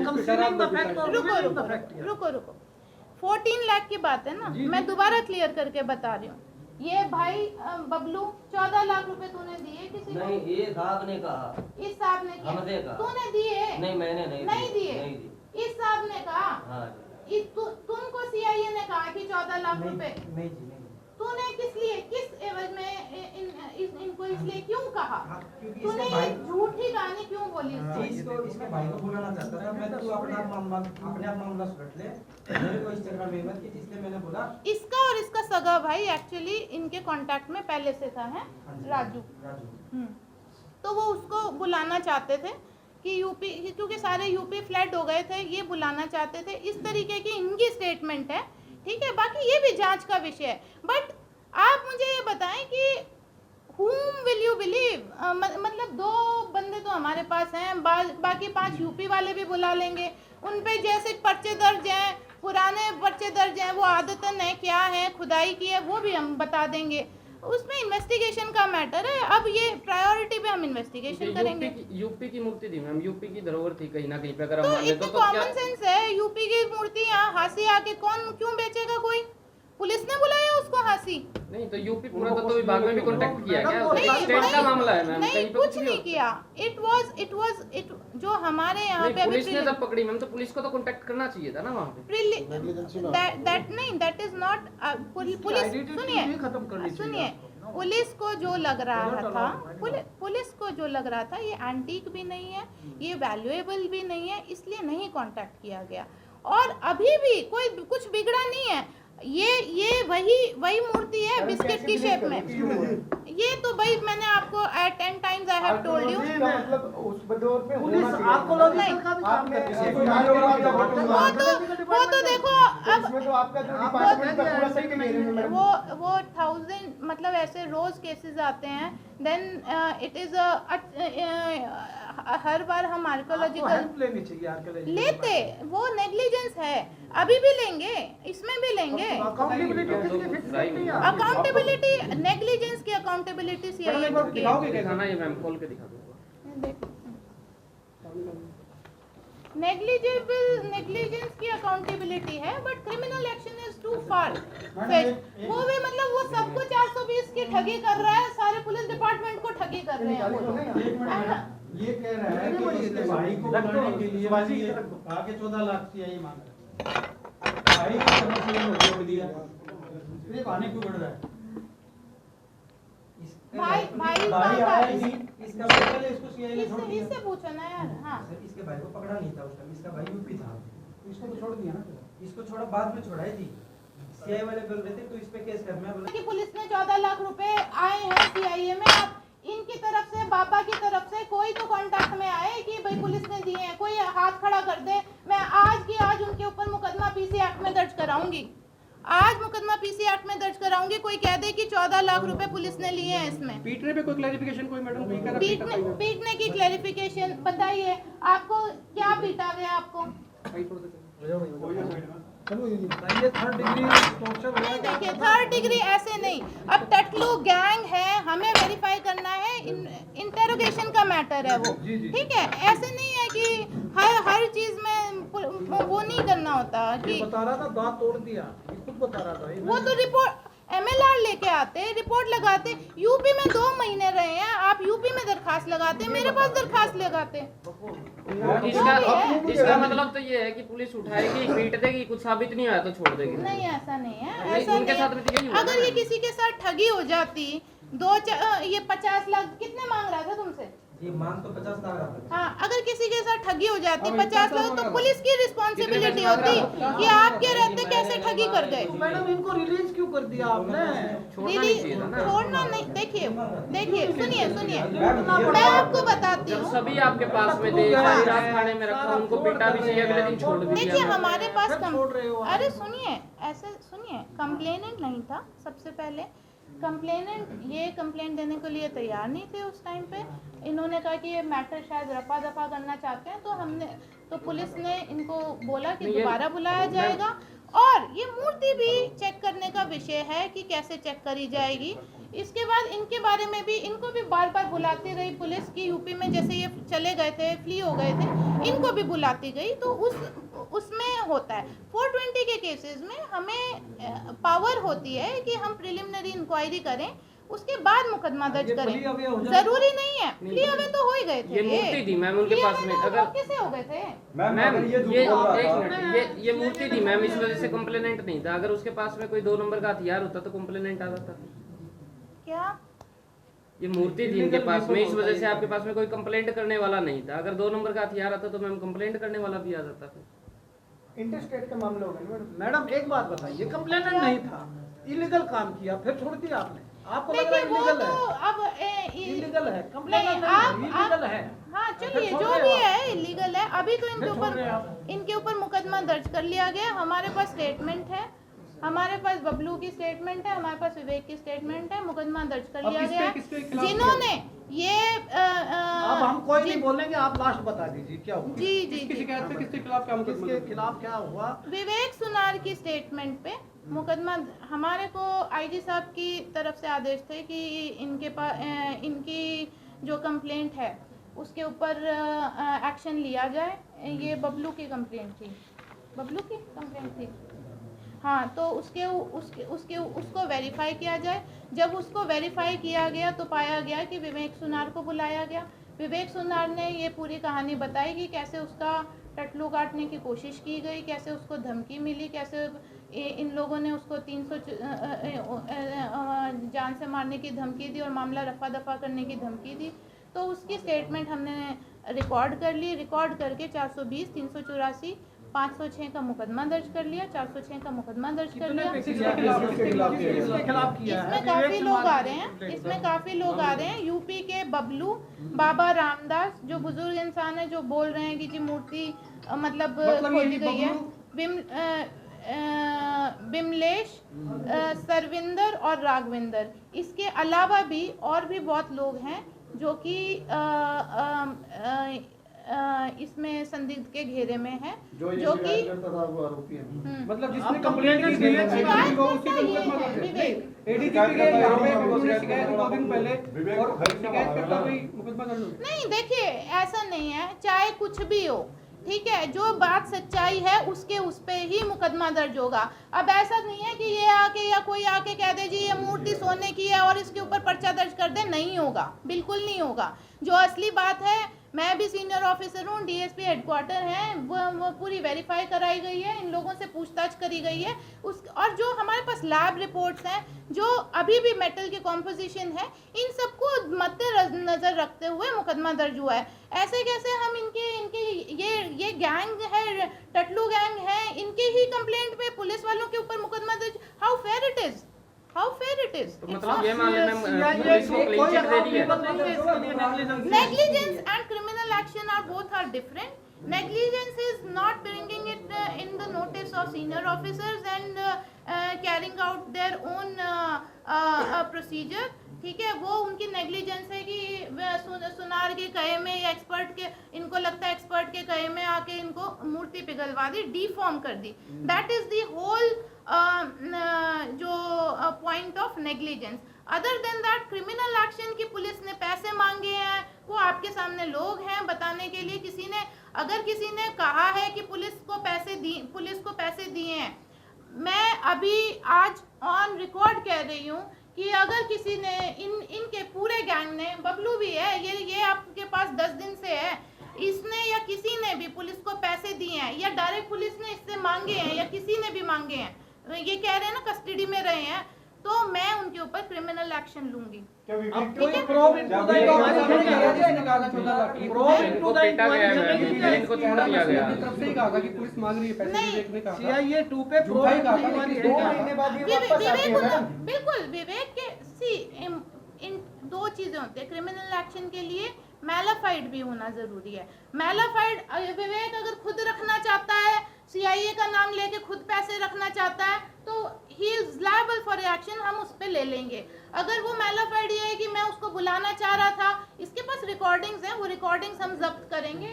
रुको 14 लाख की बात है ना, मैं दोबारा क्लियर करके बता रही हूँ। ये भाई बबलू 14 लाख रुपए तूने दिए किसी को? नहीं, ये साहब ने कहा। इस साहब ने हमसे दिया? कहा। तूने दिए? नहीं, मैंने नहीं दिए। इस साहब ने कहा? हाँ। तुमको सीआईए ने कहा कि 14 लाख रुपए? नहीं जी नहीं। तूने किस लिए, किस एवज में इनको इसलिए क्यों कहा? क्योंकि तूने इसके भाई झूठी कहानी क्यों बोली? इसके भाई को बुलाना चाहता था मैं, तू अपने आप मामला सुलट ले, मेरे को इस चक्कर में मत, इसलिए मैंने बोला। इसका और इसका सगा भाई एक्चुअली इनके कांटेक्ट में पहले से था, है राजू। तो वो उसको बुलाना चाहते थे कि यूपी, क्योंकि सारे यूपी फ्लड हो गए थे, ये बुलाना चाहते थे। इस तरीके की इनकी स्टेटमेंट है, ठीक है। बाकी ये भी जांच का विषय है। बट आप मुझे ये बताएं कि whom will you believe? मतलब 2 बंदे तो हमारे पास हैं, बाकी 5 यूपी वाले भी बुला लेंगे, उन पे जैसे पर्चे दर्ज हैं, पुराने पर्चे दर्ज हैं, वो आदतन है क्या है, खुदाई की है, वो भी हम बता देंगे। उसमें इन्वेस्टिगेशन का मैटर है। अब ये प्रायोरिटी पे हम इन्वेस्टिगेशन करेंगे। यूपी की मूर्ति थी मैम, यूपी की धरोहर थी कहीं ना कहीं पे, अगर तो हम मान ले इतने कॉमन सेंस है, यूपी की मूर्ति यहाँ हासी आके कौन क्यों बेचेगा? कोई पुलिस ने बुलाया उसको हासी? नहीं तो यूपी पूरा तो विभाग में भी कांटेक्ट किया क्या? नहीं, स्टेट का मामला है मैम, नहीं कुछ नहीं किया। इट वाज जो हमारे यहाँ पे पुलिस ने जब पकड़ी मैम, तो पुलिस को तो कांटेक्ट करना चाहिए था ना वहाँ पे। That is not police. सुनिए पुलिस को जो लग रहा था, पुलिस को जो लग रहा था ये एंटीक भी नहीं है, ये वैल्यूएबल भी नहीं है, इसलिए नहीं कांटेक्ट किया गया। और अभी भी कोई कुछ बिगड़ा नहीं है। ये वही मूर्ति है बिस्किट की शेप में। ये तो भाई मैंने आपको 10 times I have told you. मतलब उस दौर पे पुलिस आर्कोलॉजिकल का भी काम करती है। वो तो देखो अब इसमें तो आपका जो डिपार्टमेंट का पूरा सही नहीं है। वो 1000 मतलब ऐसे रोज केसेस आते हैं, देन इट इज हर बार हम आर्कोलॉजिकल हेल्प लेनी चाहिए आर्कोलॉजी लेते, वो नेग्लिजेंस है, अभी भी लेंगे, इसमें भी लेंगे। अकाउंटेबिलिटी किसकी फिक्स करती है? अकाउंटेबिलिटी, नेग्लिजेंस की अकाउंटेबिलिटी सीआईए की दिखाओगे क्या? दिखाना ये मैम खोल के दिखा दूंगा। नेग्लिजेंस की अकाउंटेबिलिटी है, but criminal action is too far fetch. वो भी मतलब वो सबको 420 की ठगी कर रहा है, सारे पुलिस डिपार्टमेंट को ठगी कर रहे हैं। ये कह रहा है कि इसके भाई को बुलाने के लिए कहा कि 14 लाख सीआईए मांग रहा है। भाई को करने से ये रोक दिया, ये बहाने क्यों बढ़ रहा है? भाई आया ही नहीं, इसका पहले इसको सीआईए ने छोड़ दिया। इससे पूछो ना यार। हाँ, सर, इसके भाई को पकड़ा नहीं था उस टाइम, इसका भाई यूपी था, इसको तो छोड़ दिया ना। इसको छोड़ा, बाद में छोड़ा है जी। सीआईए वाले बोल रहे थे तो इस पे केस कर, मैं बोला कि पुलिस ने 14 लाख रुपए आए हैं सीआईए में, अब इनकी तरफ से, बाबा की तरफ से कोई तो कांटेक्ट में आए कि भाई पुलिस ने दिए हैं, कोई हाथ खड़ा कर दे, मैं आज की आज उनके ऊपर मुकदमा पीसी एक्ट में दर्ज कराऊंगी। आज मुकदमा पीसी एक्ट में दर्ज कराऊंगी। कोई कह दे कि 14 लाख रुपए पुलिस ने लिए हैं इसमें। पीटने पे कोई क्लैरिफिकेशन कोई मैडम कोई कह रहा है? पीटने की क्लैरिफिकेशन बताइए, आपको क्या पीटा गया? आपको ये थर्ड डिग्री टॉर्चर नहीं, देखिए थर्ड डिग्री ऐसे नहीं। अब टटलू गैंग है, हमें वेरीफाई करना है, इंटेरोगेशन का मैटर है वो, ठीक है। ऐसे नहीं है कि हर चीज में वो नहीं करना होता कि बता रहा था दांत तोड़ दिया, ये खुद बता रहा था। वो तो रिपोर्ट एमएलआर लेके आते, रिपोर्ट लगाते। यूपी में 2 महीने रहे हैं आप, यूपी में दरखास्त लगाते, मेरे पास दरखास्त लगाते। इसका मतलब तो ये है कि पुलिस उठाएगी, पीट देगी, कुछ साबित नहीं आया तो छोड़ देगी। नहीं, ऐसा नहीं है, ऐसा उनके साथ में तो यही नहीं। हुआ अगर ना। ये किसी के साथ ठगी हो जाती, ये 50 लाख कितने मांग रहा था तुमसे? ये मांग तो 50 लाख रहा था। हाँ, अगर किसी के साथ ठगी हो जाती 50 लाख, तो पुलिस की रिस्पॉन्सिबिलिटी होती कि आपके रहते कैसे ठगी कर गए। मैडम इनको रिलीज क्यों कर दिया आपने? छोड़ना नहीं। देखिए सुनिए, मैं आपको बताती जब हूँ। सभी आपके पास में थे, सारी रात खाने में रखा, उनको पीटा भी चाहिए, अगले दिन छोड़ भी देखिए दिया। हमारे पास छोड़ रहे हो आप। अरे सुनिए, ऐसे सुनिए, कंप्लेनेंट नहीं था सबसे पहले। कंप्लेनेंट ये कंप्लेंट देने के लिए तैयार नहीं थे उस टाइम पे। इन्होंने कहा कि ये मैटर शायद रफा दफा करना चाहते हैं, तो पुलिस ने इनको बोला कि दोबारा बुलाया जाएगा। और ये मूर्ति भी चेक करने का विषय है कि कैसे चेक करी जाएगी। इसके बाद इनके बारे में भी, इनको भी बार बार बुलाती रही पुलिस की। यूपी में जैसे ये चले गए थे, फ्ली हो गए थे, इनको भी बुलाती गई। तो उसमें होता है 420 के केसेस में हमें पावर होती है कि हम प्रिलिमिनरी इंक्वायरी करें, उसके बाद मुकदमा दर्ज करें। जरूरी नहीं है प्ली अवे तो हो ही गए थे। ये मूर्ति थी मैम उनके पास में, अगर कैसे हो गए थे मैम ये एक मिनट, ये मूर्ति थी मैम, इस वजह से कंप्लेनेंट नहीं था। अगर उसके पास में कोई 2 नंबर का हथियार होता तो कंप्लेनेंट आ जाता। क्या ये मूर्ति थी इनके पास में, इस वजह से आपके पास में कोई कंप्लेंट करने वाला नहीं था। अगर 2 नंबर का हथियार आता तो मैम कंप्लेंट करने वाला भी आ जाता था। इंटरस्टेट का मामला होगा ना मैडम एक बात बताइए, कंप्लेनेंट नहीं था, इलीगल काम किया, फिर छोड़ दिया आपने। आपको लग रहा है देखिए वो इलीगल तो है? अब इलीगल है, नहीं, कंप्लेनेंट आप इलीगल है। हाँ चलिए, छोड़ जो रहे भी हो है इलीगल है। अभी तो फिर छोड़ रहे हो इनके ऊपर मुकदमा दर्ज कर लिया गया। हमारे पास स्टेटमेंट है, हमारे पास बबलू की स्टेटमेंट है, हमारे पास विवेक की स्टेटमेंट है। मुकदमा दर्ज कर लिया गया। जिन्होंने ये अब हम कोई नहीं बोलेंगे, आप लास्ट बता दीजिए क्या हुआ। जी किसकी शिकायत पे किसके खिलाफ क्या मुकदमा? किसके खिलाफ क्या हुआ? विवेक सुनार की स्टेटमेंट पे मुकदमा, हमारे को आईजी साहब की तरफ से आदेश थे कि इनके पास इनकी जो कंप्लेंट है उसके ऊपर एक्शन लिया जाए। ये बबलू की कंप्लेंट थी, बबलू की कंप्लेंट थी। हाँ, तो उसको वेरीफाई किया जाए। जब उसको वेरीफाई किया गया तो पाया गया कि विवेक सुनार को बुलाया गया। विवेक सुनार ने ये पूरी कहानी बताई कि कैसे उसका टटलू काटने की कोशिश की गई, कैसे उसको धमकी मिली, कैसे इन लोगों ने उसको 300 जान से मारने की धमकी दी और मामला रफा दफा करने की धमकी दी। तो उसकी स्टेटमेंट हमने रिकॉर्ड कर ली। रिकॉर्ड करके 420, 384, 506 का मुकदमा दर्ज कर लिया, 406 का मुकदमा दर्ज कर लिया। किसके खिलाफ किया है? इसमें काफी लोग आ रहे हैं, इसमें काफी लोग आ रहे हैं। यूपी के बबलू, बाबा रामदास जो बुजुर्ग इंसान है जो बोल रहे हैं कि जी मूर्ति मतलब खोली गई है, बिमलेश, सरविंदर और राघविंदर। इसके अलावा भी और भी बहुत लोग हैं जो कि इसमें संदिग्ध के घेरे में है, जो कि मतलब जिसने कंप्लेंट की गई है वो उसी को एडीजीपी के यहाँ पे उन्होंने शिकायत 2 दिन पहले और शिकायत करता कोई मुकदमा दर्ज हो। नहीं, देखिए ऐसा नहीं है, चाहे कुछ भी हो, ठीक है, जो बात सच्चाई है उसके उस पे ही मुकदमा दर्ज होगा। अब ऐसा नहीं है कि ये आके या कोई आके कह दे जी ये मूर्ति सोने की है और इसके ऊपर पर्चा दर्ज कर दे, नहीं होगा, बिल्कुल नहीं होगा। जो असली बात है, मैं भी सीनियर ऑफिसर हूँ, डीएसपी हेडक्वार्टर है, वो पूरी वेरीफाई कराई गई है, इन लोगों से पूछताछ करी गई है उस, और जो हमारे पास लैब रिपोर्ट्स हैं, जो अभी भी मेटल के कॉम्पोजिशन है, इन सबको मद्देनजर रखते हुए मुकदमा दर्ज हुआ है। ऐसे कैसे हम इनके ये गैंग है, टटलू गैंग है, इनके ही कंप्लेंट पे पुलिस वालों के ऊपर मुकदमा दर्ज, how fair it is, how fair it is. तो मतलब ये मान लें पुलिस को क्लीन चिट दे दी है। Negligence and criminal action are both are different. Negligence is not bringing it in the notice of senior officers and carrying out their own procedure. ठीक है, वो उनकी नेग्लिजेंस है कि सुनार के कहे में या एक्सपर्ट के, इनको लगता है एक्सपर्ट के कहे में आके इनको मूर्ति पिघलवा दी, डिफॉर्म कर दी। दैट इज द होल जो point of negligence. Other than that criminal action की पुलिस ने पैसे मांगे हैं, वो आपके सामने लोग हैं बताने के लिए। किसी ने अगर किसी ने कहा है कि पुलिस को पैसे दिए हैं, मैं अभी आज ऑन रिकॉर्ड कह रही हूँ कि अगर किसी ने इनके पूरे गैंग ने, बबलू भी है, ये आपके पास 10 दिन से है, इसने या किसी ने भी पुलिस को पैसे दिए हैं या डायरेक्ट पुलिस ने इससे मांगे हैं या किसी ने भी मांगे हैं, ये कह रहे हैं ना कस्टडी में रहे हैं, तो मैं उनके ऊपर क्रिमिनल एक्शन लूंगी। बिल्कुल विवेक के इन 2 चीजें होती है क्रिमिनल एक्शन के लिए, मैलाफाइड भी होना जरूरी है। मैलाफाइड विवेक अगर खुद रखना चाहता है, सीआईए का नाम लेके खुद पैसे रखना चाहता है, तो he is liable for action, हम उस पर ले लेंगे। अगर वो मैलाफाइड ये है कि मैं उसको बुलाना चाह रहा था, इसके पास रिकॉर्डिंग्स हैं, वो रिकॉर्डिंग्स हम जब्त करेंगे।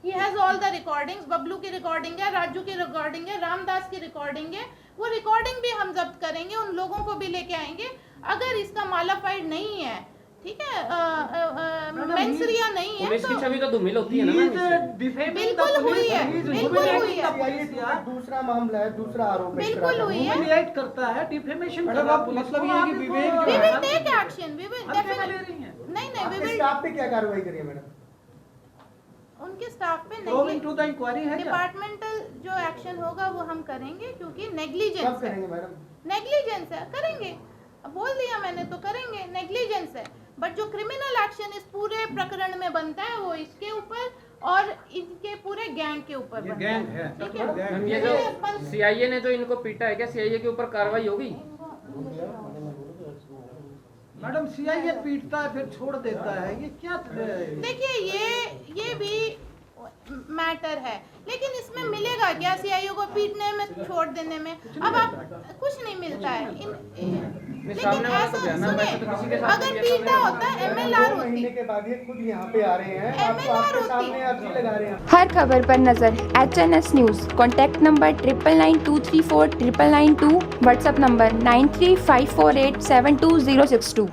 He has all the recordings, Bablu की रिकॉर्डिंग है, राजू की रिकॉर्डिंग है, रामदास की रिकॉर्डिंग है, वो रिकॉर्डिंग भी हम जब्त करेंगे, उन लोगों को भी लेके आएंगे। अगर इसका मैलाफाइड नहीं है, ठीक है, मेंसरिया नहीं है, पुलिस की छवि तो धूमिल होती है ना मैम, बिल्कुल हुई है, बिल्कुल हुई है, दूसरा मामला है, दूसरा आरोप बिल्कुल हुई है, ह्यूमिलिएट करता है, डिफेमेशन मतलब आप मतलब ये है कि विवेक we will take action, we will definitely, नहीं we will, स्टाफ पे क्या कार्रवाई करिए मैडम? उनके स्टाफ पे टू द इंक्वायरी है, डिपार्टमेंटल जो एक्शन होगा वो हम करेंगे, क्योंकि नेग्लिजेंस कब करेंगे मैडम? नेग्लिजेंस है, करेंगे, बोल दिया मैंने तो करेंगे, नेग्लिजेंस है। बट जो क्रिमिनल एक्शन इस पूरे प्रकरण में बनता है वो इसके ऊपर और इनके पूरे गैंग के ऊपर बनता गैंग है। ठीक है, ये जो सीआईए ने जो इनको पीटा है, क्या सीआईए के ऊपर कार्रवाई होगी? मैडम सीआईए पीटता है फिर छोड़ देता है, ये क्या? देखिए ये भी मैटर है, लेकिन इसमें मिलेगा क्या सीआईओ को पीटने में, छोड़ देने में? अब आप कुछ नहीं मिलता है। लेकिन ऐसा सुनिए, अगर पीटा होता एमएलआर होती, के बाद ये खुद यहाँ पे आ रहे हैं, एमएलआर आपके सामने अर्जी लगा रहे हैं। हर खबर पर नजर HNS news. Contact number 9992349992, WhatsApp number 9354872062।